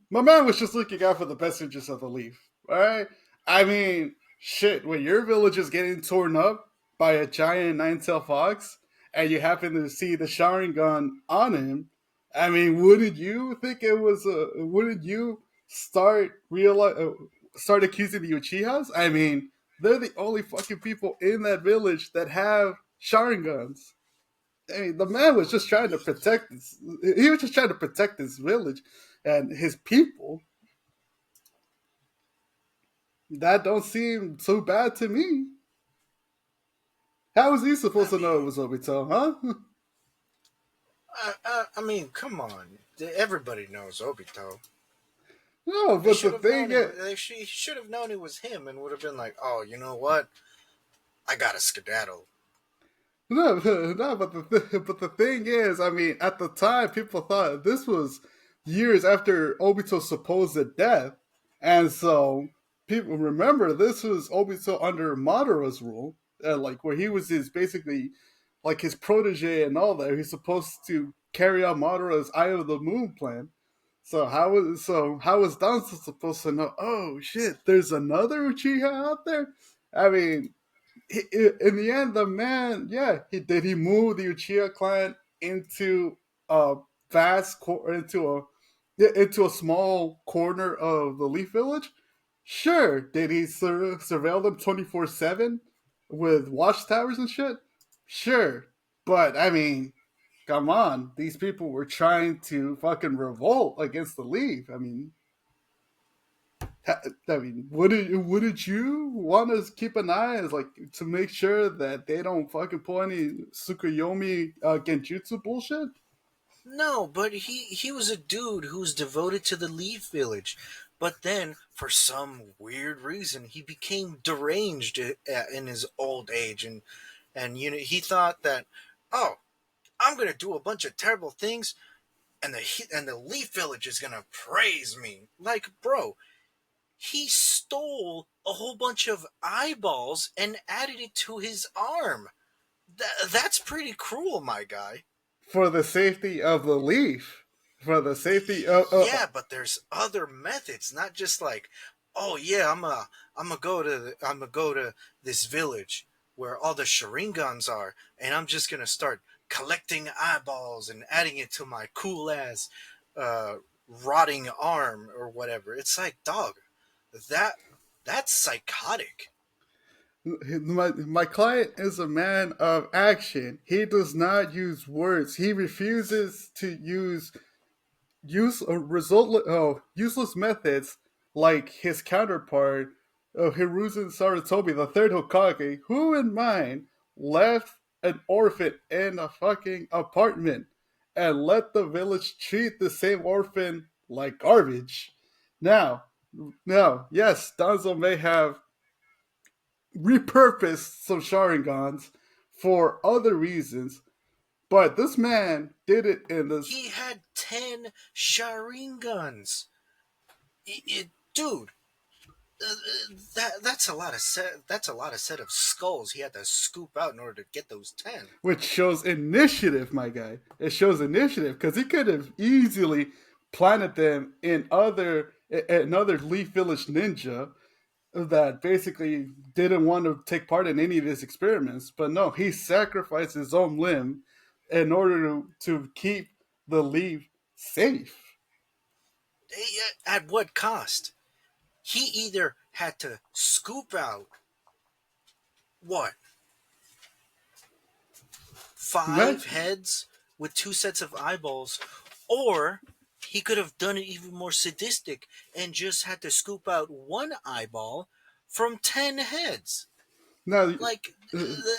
My man was just looking out for the best interests of the Leaf. All right. I mean, shit. When your village is getting torn up by a giant nine-tailed fox, and you happen to see the Sharingan on him, I mean, wouldn't you think it was a? Wouldn't you start accusing the Uchihas? I mean, they're the only fucking people in that village that have Sharingans. I mean, the man was just trying to protect this. He was just trying to protect his village and his people. That don't seem so bad to me. How was he I supposed to know it mean, was Obito, huh? I mean, come on. Everybody knows Obito. No, They but the should have known thing it. is, He should have known it was him, and would have been like, "Oh, you know what? I got to skedaddle." no, no, but the thing is, I mean, at the time, people thought this was years after Obito's supposed death, and so people remember this was Obito under Madara's rule, like where he was his basically like his protege and all that. He's supposed to carry out Madara's Eye of the Moon plan. So how was Danzo supposed to know? Oh shit, there's another Uchiha out there. I mean, in the end, the man, yeah, he move the Uchiha clan into a into a small corner of the Leaf Village. Sure, did he surveil them 24/7 with watchtowers and shit? Sure, but I mean, come on, these people were trying to fucking revolt against the Leaf. Wouldn't you want to keep an eye as like to make sure that they don't fucking pull any Tsukuyomi Genjutsu bullshit? No, but he was a dude who was devoted to the Leaf Village. But then, for some weird reason, he became deranged in his old age, and he thought that, oh, I'm gonna do a bunch of terrible things, and the Leaf Village is gonna praise me. Like, bro, he stole a whole bunch of eyeballs and added it to his arm. That's pretty cruel, my guy. For the safety of the Leaf, for the safety of Yeah, but there's other methods, not just like, oh yeah, I'm gonna go to this village where all the Sharingans are, and I'm just gonna start collecting eyeballs and adding it to my cool ass uh, rotting arm or whatever. It's like, dog, that that's psychotic. my client is a man of action. He does not use words. He refuses to useless methods like his counterpart, Hiruzen Sarutobi, the third Hokage, who in mind left an orphan in a fucking apartment and let the village treat the same orphan like garbage. Now, now, yes, Danzo may have repurposed some Sharingans for other reasons, but this man did it in this. He had 10 Sharingans. Dude, that's a lot of set of skulls he had to scoop out in order to get those 10. Which shows initiative, my guy. It shows initiative because he could have easily planted them in other Leaf Village ninja that basically didn't want to take part in any of his experiments. But no, he sacrificed his own limb in order to keep the Leaf safe. At what cost? He either had to scoop out what, Right? 5 heads with 2 sets of eyeballs, or he could have done it even more sadistic and just had to scoop out one eyeball from 10 heads. Now, Like,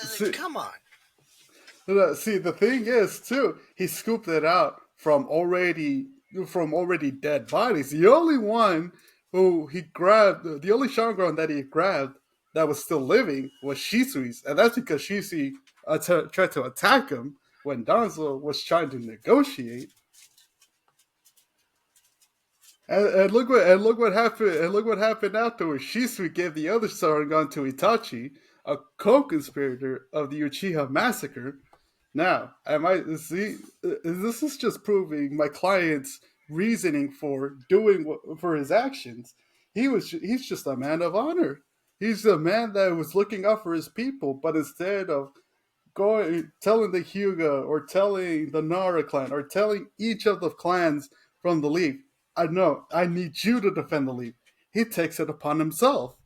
see, come on. See, the thing is, too, he scooped it out from already dead bodies. The only one who he grabbed, the only Shangon that he grabbed that was still living was Shisui's, and that's because Shisui tried to attack him when Danzo was trying to negotiate. And look what happened. And look what happened afterwards. Shisui gave the other Sharingan to Itachi, a co-conspirator of the Uchiha massacre. Now, am I see? This is just proving my client's reasoning for for his actions. He's just a man of honor. He's a man that was looking out for his people, but instead of going telling the Hyuga or telling the Nara clan or telling each of the clans from the Leaf, I know I need you to defend the Leaf. He takes it upon himself.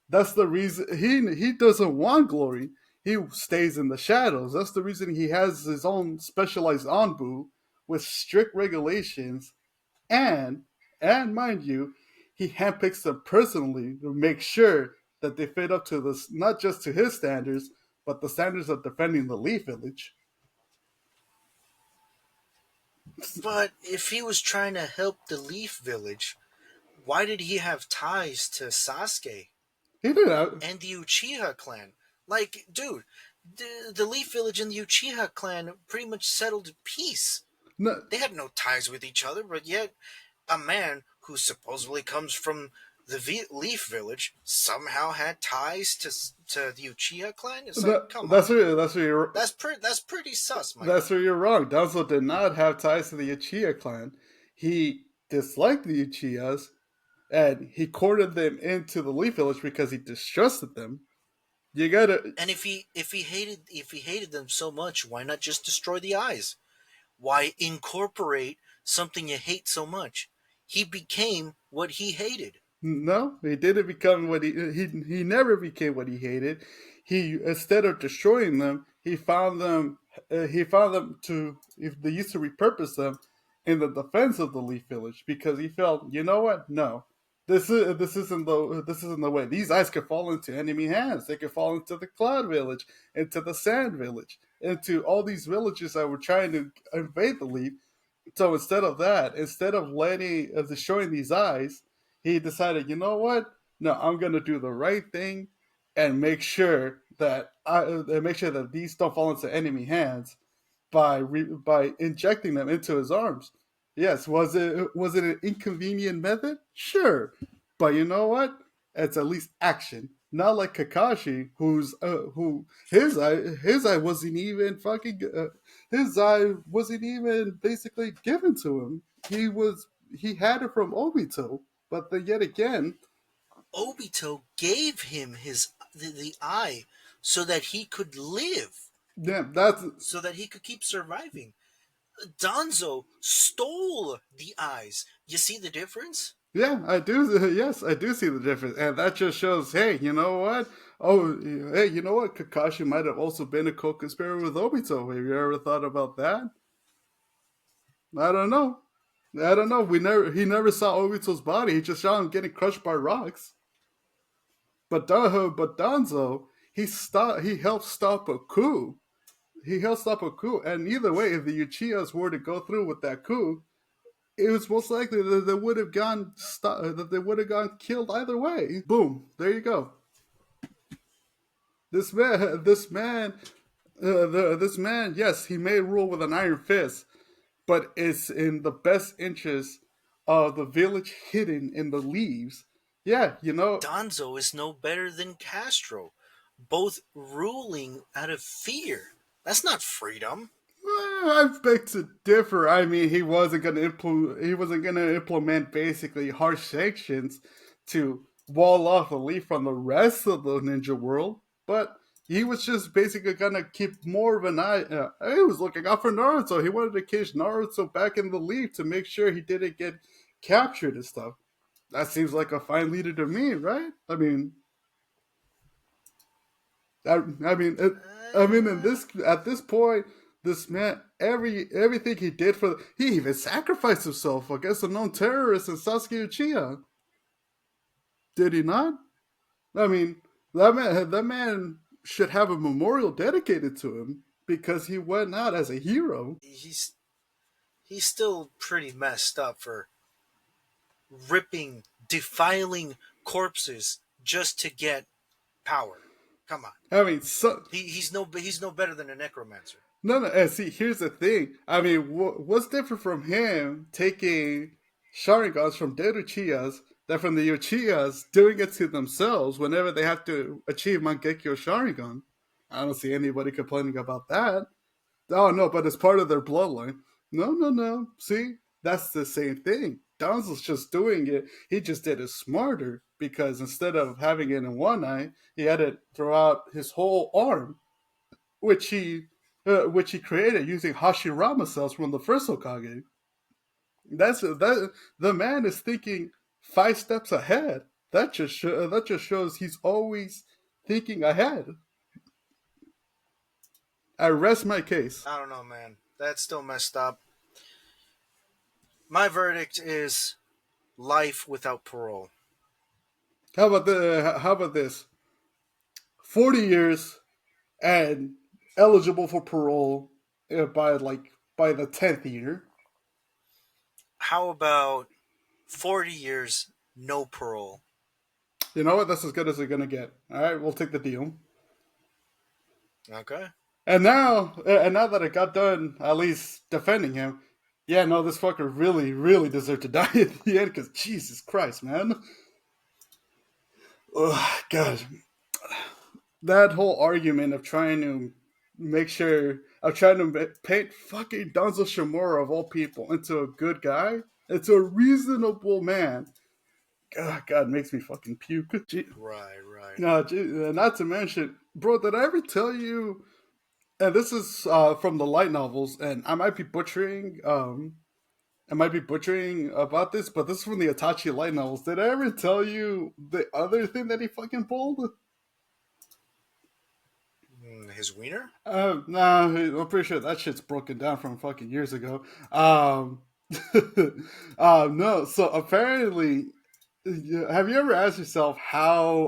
That's the reason he doesn't want glory. He stays in the shadows. That's the reason he has his own specialized Anbu with strict regulations and mind you, he handpicks them personally to make sure that they fit up to this not just to his standards, but the standards of defending the Leaf Village. But if he was trying to help the Leaf Village, why did he have ties to Sasuke He did that. and the Uchiha clan? Like, dude, the Leaf Village and the Uchiha clan pretty much settled peace. No, They had no ties with each other, but yet a man who supposedly comes from the Leaf Village somehow had ties to the Uchiha clan. It's like, come on, that's pretty sus, my that's guy. where you're wrong. Danzo did not have ties to the Uchiha clan. He disliked the Uchihas and he courted them into the Leaf Village because he distrusted them. You gotta And if he hated them so much, why not just destroy the eyes? Why incorporate something you hate so much? He became what he hated. No, he didn't become what he never became what he hated. He instead of destroying them, he found them to if they used to repurpose them in the defense of the Leaf Village because he felt, you know what? No. This isn't the way. These eyes could fall into enemy hands. They could fall into the Cloud Village, into the Sand Village, into all these villages that were trying to invade the Leaf. So instead of that, instead of letting destroying these eyes, he decided, you know what? No, I'm gonna do the right thing and make sure that these don't fall into enemy hands by injecting them into his arms. Yes, was it an inconvenient method? Sure, but you know what? It's at least action. Not like Kakashi, who his eye wasn't even his eye wasn't even basically given to him. He had it from Obito, but then yet again, Obito gave him the eye so that he could live, yeah, that's so that he could keep surviving. Danzo stole the eyes. You see the difference? yeah, I do. Yes, I do see the difference, and that just shows. Hey, you know what? Oh, hey, you know what? Kakashi might have also been a co-conspirator with Obito. Have you ever thought about that? I don't know. I don't know. He never saw Obito's body. He just saw him getting crushed by rocks. But Danzo, he helped stop a coup. He helped stop a coup, and either way, if the Uchihas were to go through with that coup, it was most likely that they would have gone killed either way. Boom, there you go. This man, yes, he may rule with an iron fist, but it's in the best interest of the village hidden in the leaves. Yeah, you know, Danzo is no better than Castro, both ruling out of fear. That's not freedom. I beg to differ. I mean, he wasn't going to implement basically harsh sanctions to wall off the leaf from the rest of the ninja world, but he was just basically going to keep more of an eye. He was looking out for Naruto. He wanted to catch Naruto back in the leaf to make sure he didn't get captured and stuff. That seems like a fine leader to me, right? I mean, in Uh, this at this point, this man everything he did he even sacrificed himself against a known terrorist in Sasuke Uchiha. Did he not? I mean, that man should have a memorial dedicated to him because he went out as a hero. He's still pretty messed up for ripping, defiling corpses just to get power. Come on, I mean, so, he's no better than a necromancer. no, no. And see, here's the thing. I mean, what's different from him taking Sharingans from dead Uchihas than from the Uchihas doing it to themselves whenever they have to achieve Mangekyo Sharingan? I don't see anybody complaining about that. Oh no, but it's part of their bloodline. No, no, no. See, that's the same thing. Donzel's just doing it. He just did it smarter because instead of having it in one eye, he had it throughout his whole arm, which he which he created using Hashirama cells from the first Hokage. That the man is thinking 5 steps ahead. That just shows he's always thinking ahead. I rest my case. I don't know, man. That's still messed up. My verdict is life without parole. How about this? 40 years and eligible for parole by the 10th year. How about 40 years, no parole? You know what? That's as good as they're gonna get. All right, we'll take the deal. Okay. And now that I got done at least defending him, yeah, no, this fucker really, really deserved to die at the end because Jesus Christ, man. Ugh, God, that whole argument of trying to paint fucking Donzo Shimura of all people into a good guy, into a reasonable man. God makes me fucking puke. Right, right. No, not to mention, bro, did I ever tell you? And this is from the light novels, and I might be butchering. I might be butchering about this, but this is from the Itachi light novels. Did I ever tell you the other thing that he fucking pulled? His wiener? Nah, I'm pretty sure that shit's broken down from fucking years ago. No, so apparently, have you ever asked yourself how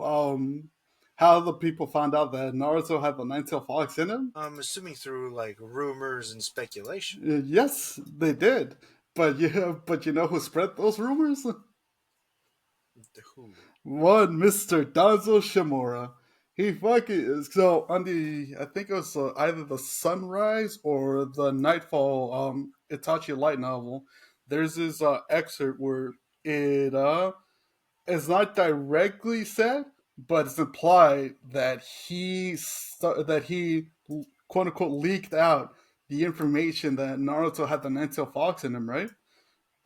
the people found out that Naruto had the nine-tailed fox in him? I'm assuming through like rumors and speculation. Yes, they did. But you know who spread those rumors? Who? One Mr. Danzo Shimura. He fucking so on the I think it was either the Sunrise or the Nightfall Itachi light novel. There's this excerpt where it is not directly said, but it's implied that he quote unquote leaked out the information that Naruto had the nine-tailed fox in him, right?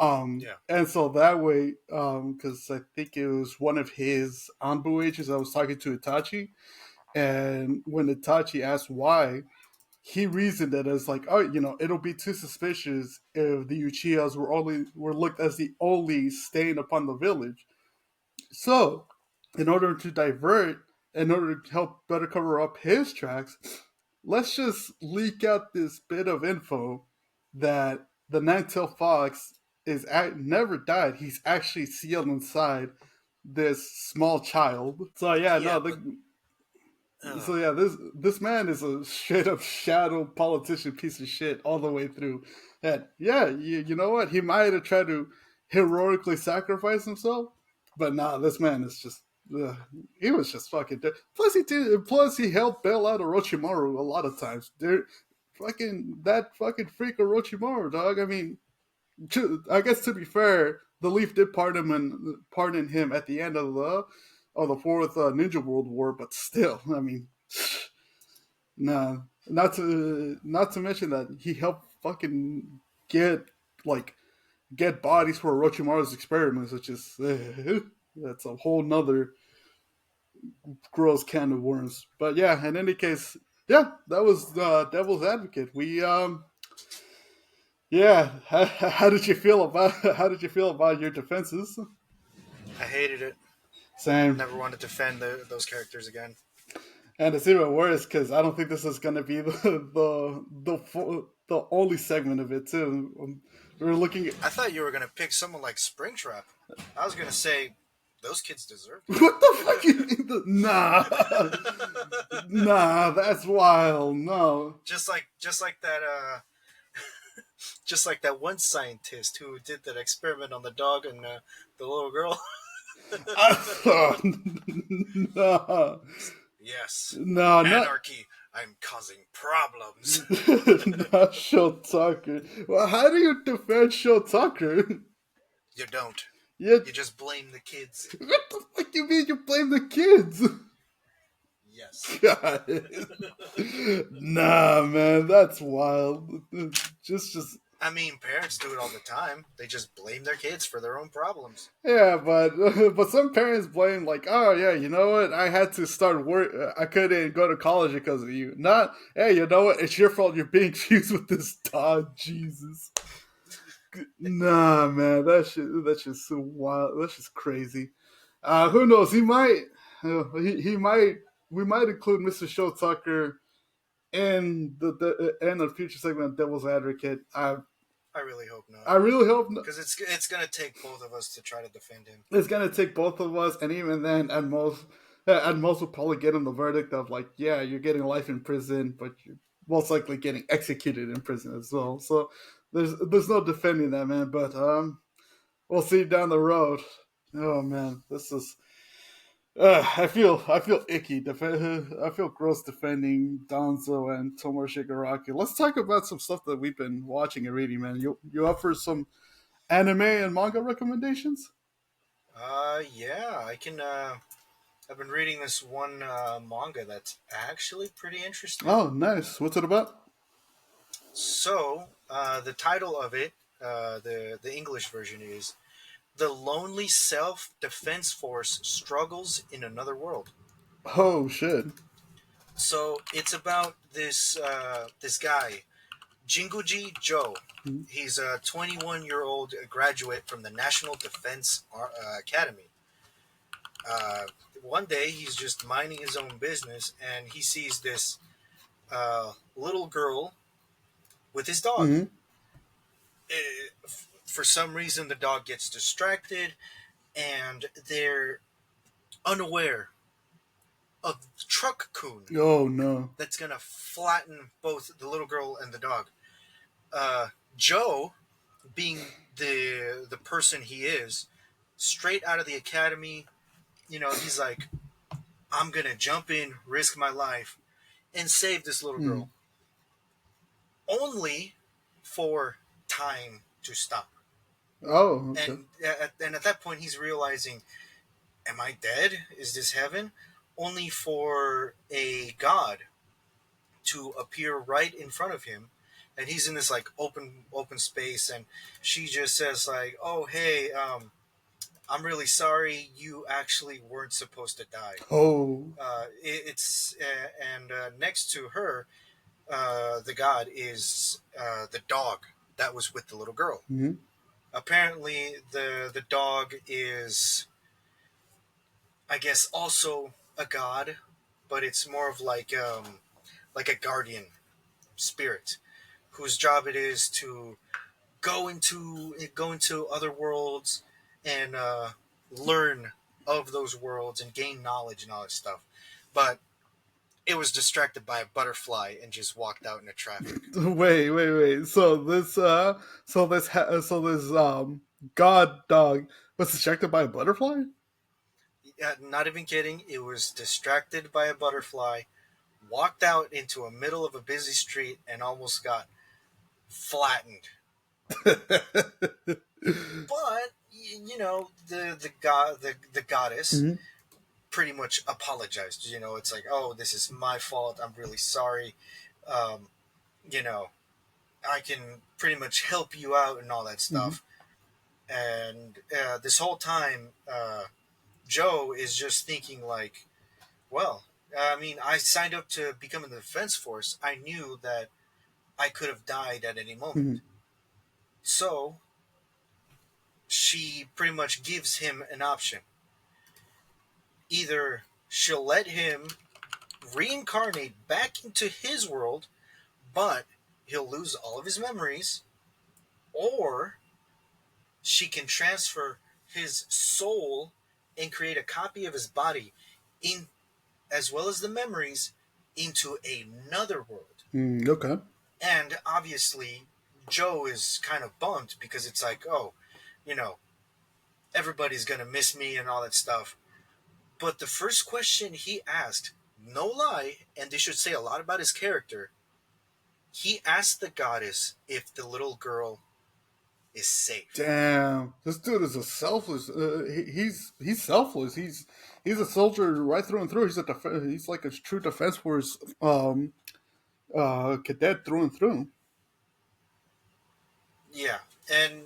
Yeah. And so that way, because I think it was one of his Anbu agents that was talking to Itachi, and when Itachi asked why, he reasoned it as like, oh, it'll be too suspicious if the Uchihas were looked as the only stain upon the village. So, in order to divert, in order to help better cover up his tracks, let's just leak out this bit of info that the nine-tailed fox never died. He's actually sealed inside this small child. So yeah, Yeah, no, but, so yeah, this man is a straight up shadow politician piece of shit all the way through. And yeah, you know what? He might have tried to heroically sacrifice himself, but nah, this man is just. He was just fucking dead. Plus he helped bail out Orochimaru a lot of times. That fucking freak Orochimaru, dog. I mean, I guess to be fair, the Leaf did pardon him at the end of the fourth Ninja World War, but still, I mean, nah. Not to mention that he helped fucking get bodies for Orochimaru's experiments, which is that's a whole nother gross can of worms. But yeah, in any case, yeah, that was Devil's Advocate. Yeah, how did you feel about your defenses? I hated it. Same, Never wanted to defend those characters again. and it's even worse because I don't think this is going to be the only segment of it too. We're looking. I thought you were gonna pick someone like Springtrap. I was gonna say Those kids deserved What the fuck? Nah, it. nah, that's wild. No. Just like that just like that one scientist who did that experiment on the dog and the little girl. No, Yes, no, not anarchy. I'm causing problems. not Show Tucker. Well, how do you defend Show Tucker? You don't. Yeah, You just blame the kids. what the fuck you mean you blame the kids? Yes. God. Nah, man, that's wild. Just I mean, parents do it all the time. They just blame their kids for their own problems. yeah, but but some parents blame like, oh yeah, you know what? I had to start work. I couldn't go to college because of you. Not, hey, you know what? It's your fault. You're being fused with this dog. Jesus. Nah, man, that's just so wild. That's just crazy. Who knows? He might. He might. We might include Mr. Show Tucker in the in a future segment of Devil's Advocate. I really hope not, I really hope because it's gonna take both of us to try to defend him. it's gonna take both of us, and even then, at most, we'll probably get him the verdict of like, yeah, you're getting life in prison, but you're most likely getting executed in prison as well. So there's no defending that, man. But we'll see down the road. Oh man, this is. I feel icky. I feel gross defending Donzo and Tomoe Shigaraki. Let's talk about some stuff that we've been watching and reading, man. You offer some anime and manga recommendations? Yeah, I can. I've been reading this one manga that's actually pretty interesting. Oh, nice. What's it about? So, the title of it, the English version is "The Lonely Self Defense Force Struggles in Another World." Oh shit. So it's about this guy, Jinguji Joe. He's a 21-year-old graduate from the National Defense Academy. Uh, One day, he's just minding his own business, and he sees this little girl with his dog. Mm-hmm. For some reason, the dog gets distracted, and they're unaware of truck coon Oh no. that's gonna flatten both the little girl and the dog. Joe, being the person he is, straight out of the academy, he's like, I'm gonna jump in, risk my life, and save this little Mm. girl, only for time to stop. Oh, okay. And at that point, he's realizing, am I dead? Is this heaven? Only for a god to appear right in front of him, and he's in this like open space, and she just says like, "Oh hey, I'm really sorry. You actually weren't supposed to die." Oh. It's and next to her, the god is the dog that was with the little girl. Mm-hmm. Apparently, the dog is, I guess, also a god, but it's more of like a guardian spirit whose job it is to go into other worlds and learn of those worlds and gain knowledge and all that stuff. But it was distracted by a butterfly and just walked out into traffic. Wait. So this god dog was distracted by a butterfly? Not even kidding. It was distracted by a butterfly, walked out into a middle of a busy street, and almost got flattened. But the goddess Mm-hmm. pretty much apologized. It's like, oh, this is my fault. I'm really sorry. Um, you know, I can pretty much help you out and all that Mm-hmm. stuff. And this whole time, Joe is just thinking like, well, I mean, I signed up to become in the defense force. I knew that I could have died at any Mm-hmm. moment. So she pretty much gives him an option. Either she'll let him reincarnate back into his world, but he'll lose all of his memories, or she can transfer his soul and create a copy of his body in as well as the memories into another world. Okay. And obviously, Joe is kind of bummed because it's like, oh, you know, everybody's gonna miss me and all that stuff. But the first question he asked, no lie, and they should say a lot about his character, he asked the goddess if the little girl is safe. Damn, this dude is a selfless. He's selfless. He's a soldier right through and through. He's like a true defense force cadet through and through. Yeah, and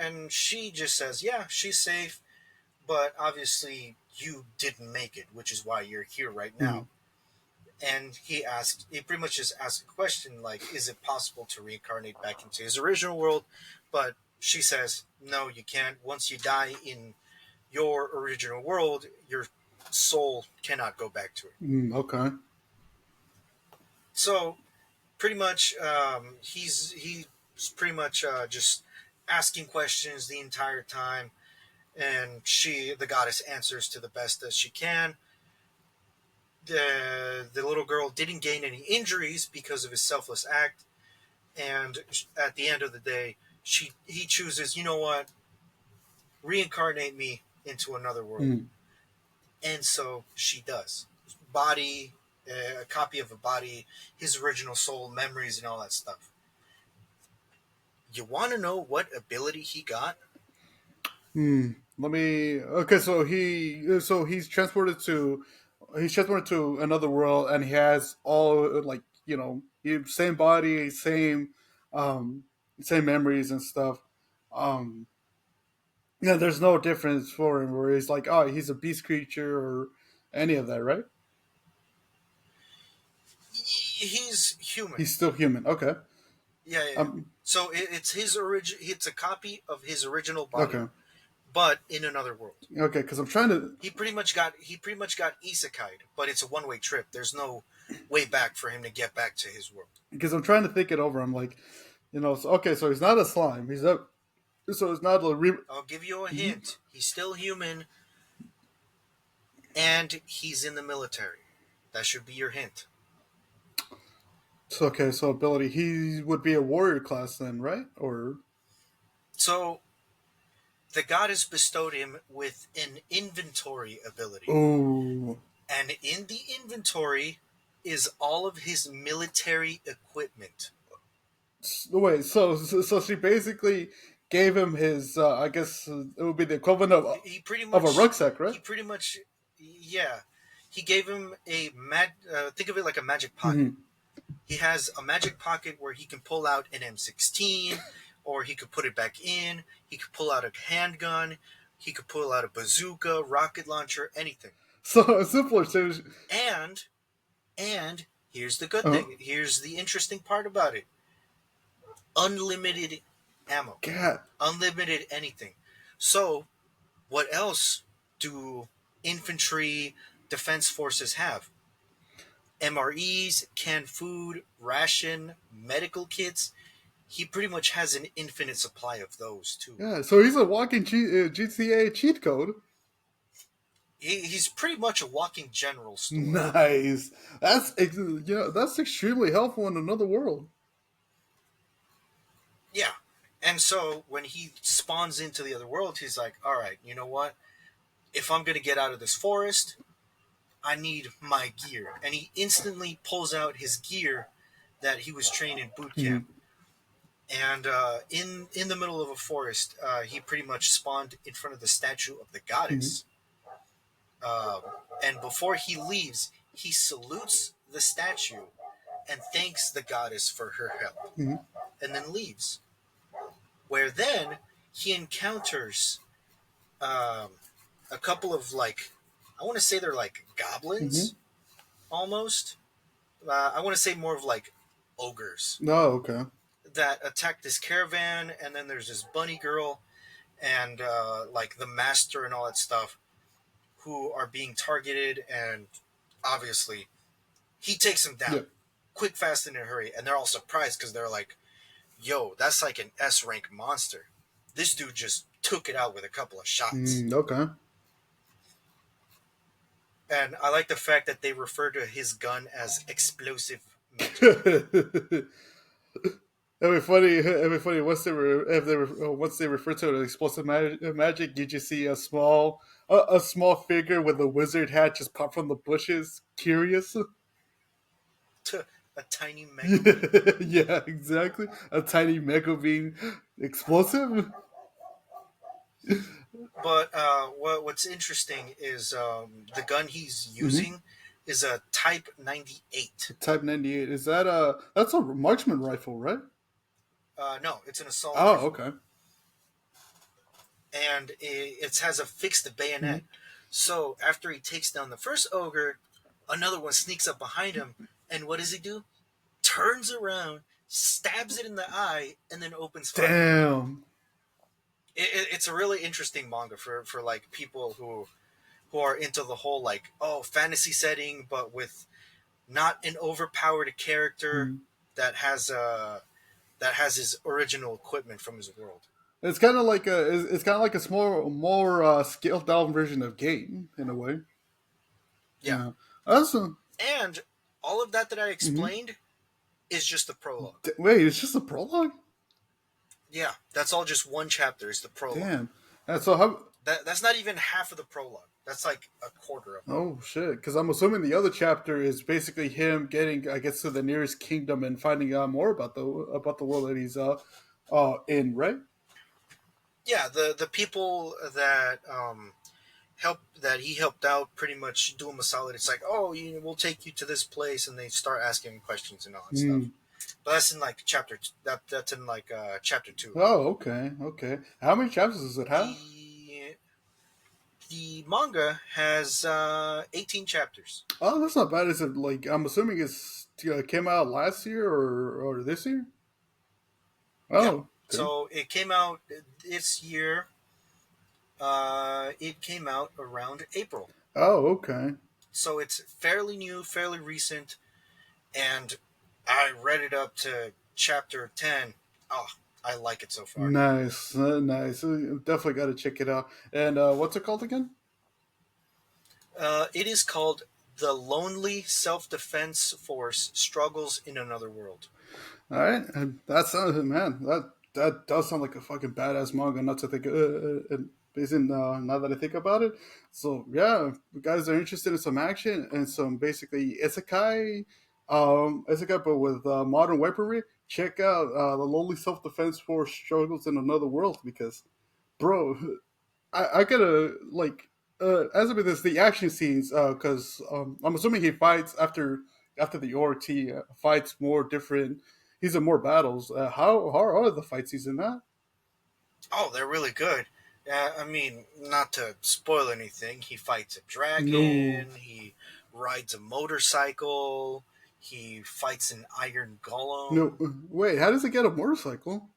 and she just says, yeah, she's safe, but obviously you didn't make it, which is why you're here right Mhm. now. And he pretty much just asked a question like, is it possible to reincarnate back into his original world? But she says, no, you can't. Once you die in your original world, your soul cannot go back to it. Okay. So pretty much, he's pretty much just asking questions the entire time, and the goddess, answers to the best as she can. The little girl didn't gain any injuries because of his selfless act, and at the end of the day, he chooses, you know what, reincarnate me into another world, Mhm. and so she does. Body, a copy of a body, his original soul, memories, and all that stuff. You want to know what ability he got? Let me. Okay, he's transported to another world, and he has all like same body, um, same memories and stuff. Um, yeah, there's no difference for him where he's like, oh, he's a beast creature or any of that, right? He's human. He's still human. Okay. Yeah, yeah, yeah. Um. So it's his origin. It's a copy of his original body, Okay. but in another world. Okay. Because I'm trying to. He pretty much got isekai'd, but it's a one-way trip. There's no way back for him to get back to his world. Because I'm trying to think it over. I'm like, okay, so he's not a slime. So it's not a I'll give you a Mhm. hint. He's still human, and he's in the military. That should be your hint. So, okay, so ability. He would be a warrior class then, right? Or So the goddess bestowed him with an inventory ability, oh, and in the inventory is all of his military equipment. wait. So she basically gave him his. I guess it would be the equivalent He pretty of a much, rucksack, right? he pretty much, yeah, he gave him think of it like a magic pocket. Hmm. He has a magic pocket where he can pull out an M16, or he could put it back in. He could pull out a handgun. He could pull out a bazooka, rocket launcher, anything. So simpler. So And and here's the good uh, thing. Here's the interesting part about it. Unlimited ammo. God, Unlimited anything. So, what else do infantry defense forces have? MREs, canned food, ration, medical kits. He pretty much has an infinite supply of those too. yeah. So he's a walking GTA cheat code. He's pretty much a walking general store. Nice. That's extremely helpful in another world. Yeah. And so when he spawns into the other world, he's like, all right, you know what? If I'm going to get out of this forest, I need my gear. And he instantly pulls out his gear that he was trained in boot camp. Hmm. And in the middle of a forest, he pretty much spawned in front of the statue of the Hmm. goddess. Um, and before he leaves, he salutes the statue and thanks the goddess for her help, Hmm. and then leaves. Where then he encounters um, a couple of like, I want to say they're like Hmm. goblins almost. I want to say more of like ogres Oh, okay. that attack this caravan, and then there's this bunny girl and like the master and all that stuff who are being targeted, and obviously he takes them down Yeah. quick, fast, and in a hurry, and they're all surprised because they're like, "Yo, that's like an S rank monster. This dude just took it out with a couple of shots." Okay. And I like the fact that they refer to his gun as explosive magic. It'd be funny. It'd be funny once they were if they were once they refer to it as explosive magic. You just see a small figure with a wizard hat just pop from the bushes. Curious. A tiny mega beam. Yeah, exactly. A tiny mega beam explosive. But what's interesting is the gun he's Mm-hmm. using is a Type 98. Type 98. Is that a that's a marksman rifle, right? No, it's an assault Oh, rifle, okay. and it has a fixed Mm-hmm. bayonet. So after he takes down the first ogre, another one sneaks up behind him, and what does he do? Turns around, stabs it in the eye, and then opens fire. Damn. It's a really interesting manga for like people who are into the whole like fantasy setting, but with not an overpowered character Mhm. that has that has his original equipment from his world. It's kind of like a small more scaled down version of game in a way. Yeah, Yeah. That's and all of that I mhm. explained is just the prologue. Wait, it's just a prologue. Yeah, that's all just one chapter. Is the prologue. Damn. And so how? That's not even half of the prologue. That's like a quarter of it. Oh shit! Because I'm assuming the other chapter is basically him getting, I guess, to the nearest kingdom and finding out more about the world that he's in, right? Yeah, the people that that he helped out pretty much do him a solid. It's like, oh, we'll take you to this place, and they start asking him questions and all that stuff. Hmm. But that's in like that's in like chapter two. Oh, okay, okay. How many chapters does it have? The the manga has 18 chapters. Oh, that's not bad. Is it like I'm assuming it's came out last year or this year? Yeah. Oh, okay. So it came out this year. It came out around April. Oh, okay. So it's fairly new, fairly recent, and I read it up to chapter 10. Oh, I like it so far. Nice, nice. Definitely got to check it out. And what's it called again? It is called The Lonely Self Defense Force Struggles in Another World. All right, and that sounds man. That does sound like a fucking badass manga. Not to think, based in now that I think about it. So yeah, if you guys are interested in some action and some basically isekai, but with modern weaponry. Check out the Lonely Self Defense Force Struggles in Another World because, bro, I gotta like as with this the action scenes because I'm assuming he fights after the ORT fights more different. He's in more battles. How are the fight scenes in that? Oh, they're really good. I mean, not to spoil anything, he fights a No, dragon, he rides a motorcycle, he fights an iron no. golem. Wait, how does it get a motorcycle?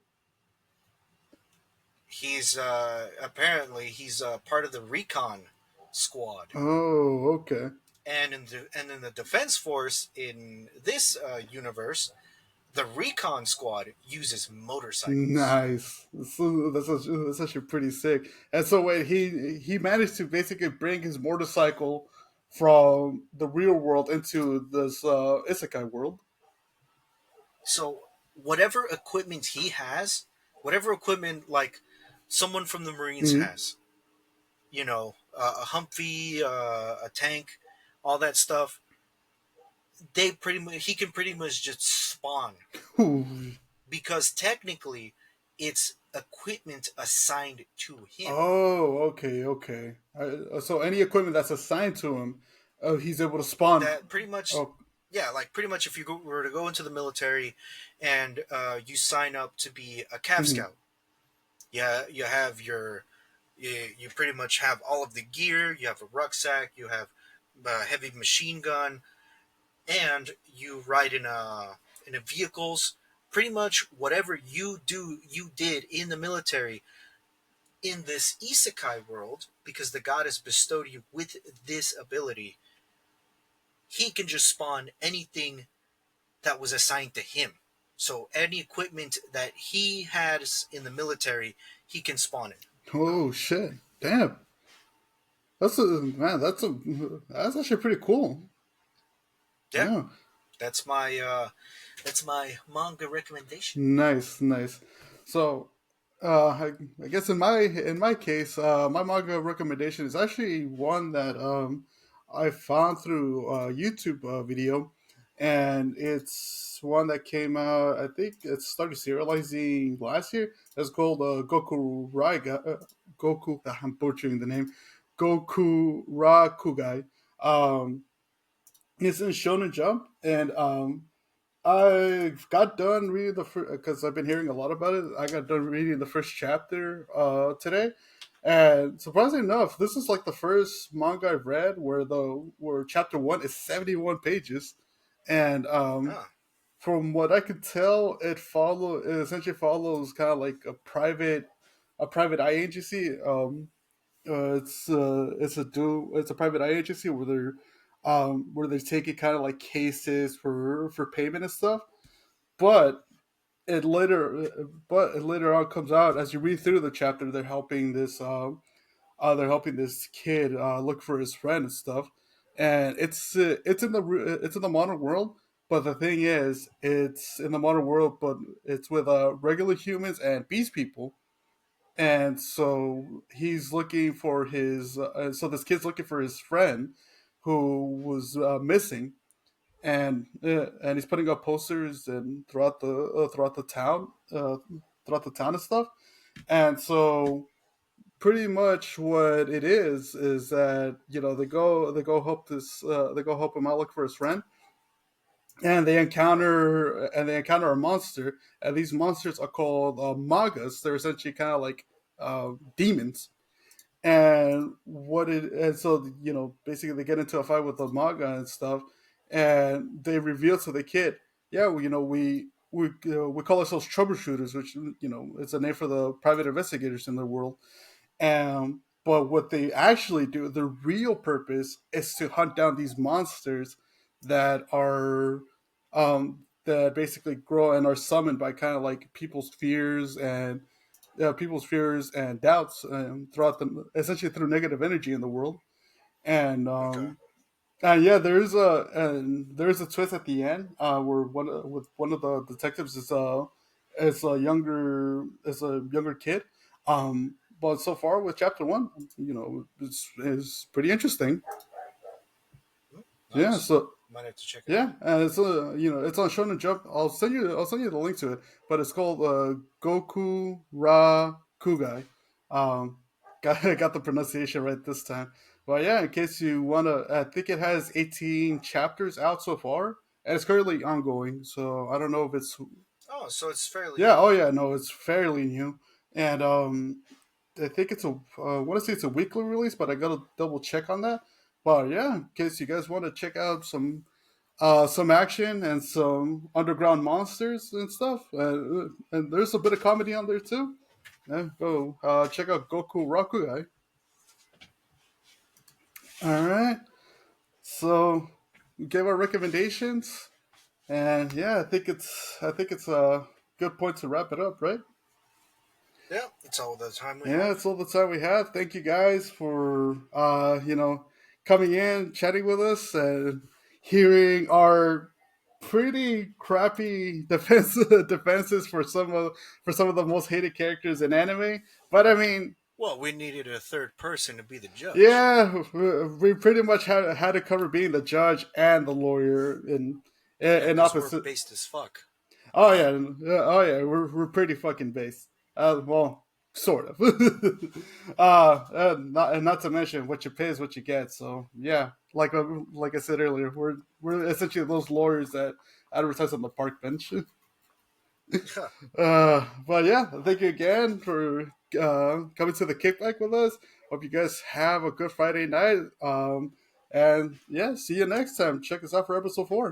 He's apparently he's part of the recon squad. Oh, okay. And in the defense force in this universe, the recon squad uses motorcycles. Nice. That's actually pretty sick. And so wait, he managed to basically bring his motorcycle from the real world into this isekai world. So whatever equipment he has, whatever equipment like someone from the Marines Mm-hmm. has, a Humvee, a tank, all that stuff, they pretty much he can pretty much just spawn because technically it's equipment assigned to him. Oh, okay, okay. So any equipment that's assigned to him, he's able to spawn. That pretty much, Oh, yeah, like pretty much if you were to go into the military and you sign up to be a Cav mhm. Scout, yeah, you pretty much have all of the gear. You have a rucksack. You have a heavy machine gun, and you ride in a vehicles. Pretty much whatever you did in the military in this isekai world, because the god has bestowed you with this ability. He can just spawn anything that was assigned to him. So any equipment that he has in the military, he can spawn it. Oh shit! Damn, That's a man. That's actually pretty cool. Yeah, Yeah, that's that's my manga recommendation. nice, nice. So, I guess in my case, my manga recommendation is actually one that I found through a YouTube video, and it's one that came out. I think it started serializing last year. It's called Goku. I'm butchering the name. Goku Rakugai. Um, it's in Shonen Jump, and I got done reading the because I've been hearing a lot about it. I got done reading the first chapter today, and surprisingly enough, this is like the first manga I've read where chapter one is 71 pages, and Ah, from what I could tell, it essentially follows kind of like a private eye agency. It's a private eye agency where they're taking kind of like cases for payment and stuff, but it later on comes out as you read through the chapter. They're helping this kid look for his friend and stuff, and it's in the modern world. But the thing is, it's in the modern world, but it's with regular humans and beast people. And so so this kid's looking for his friend who was missing, and he's putting up posters and throughout the town and stuff. And so pretty much what it is that they go help him out look for his friend, and huh. they encounter a monster, and these monsters are called magas. They're essentially kind of like demons. And so basically they get into a fight with the manga and stuff, and they reveal to the kid, yeah, well, we call ourselves troubleshooters, which it's a name for the private investigators in the world. But what they actually do, the real purpose, is to hunt down these monsters that basically grow and are summoned by kind of like people's fears and doubts throughout the essentially through negative energy in the world. And Okay. yeah, there's a twist at the end where one of the detectives is a younger kid. But so far with chapter one, is pretty interesting. Hmm, Yeah. nice. So Might have to check it out. yeah, and it's on Shonen Jump. I'll send you the link to it. But it's called Goku Ra Kugai. Um, got the pronunciation right this time. But yeah, in case you wanna, I think it has 18 chapters out so far, and it's currently ongoing. So I don't know if it's Oh, so it's fairly yeah. new. Oh yeah, no, it's fairly new, and I think I want to say it's a weekly release, but I gotta double check on that. But yeah, in case you guys want to check out some action and some underground monsters and stuff. And there's a bit of comedy on there too. Yeah, go check out Goku Rakugai. All right. So we gave our recommendations, and yeah, I think it's a good point to wrap it up, right? Yeah, it's all the time we Yeah, have. that's all the time we have. Thank you guys for coming in, chatting with us, and hearing our pretty crappy defenses for some of the most hated characters in anime. But I mean, Well, we needed a third person to be the judge. yeah, we pretty much had to cover being the judge and the lawyer Yeah, in because we're opposite. based as fuck. Oh yeah, oh yeah, we're pretty fucking based. Well, sort of. And not to mention what you pay is what you get. So yeah, like I said earlier, we're essentially those lawyers that advertise on the park bench. But yeah, thank you again for coming to the kickback with us. Hope you guys have a good Friday night. And yeah, see you next time. Check us out for episode 4.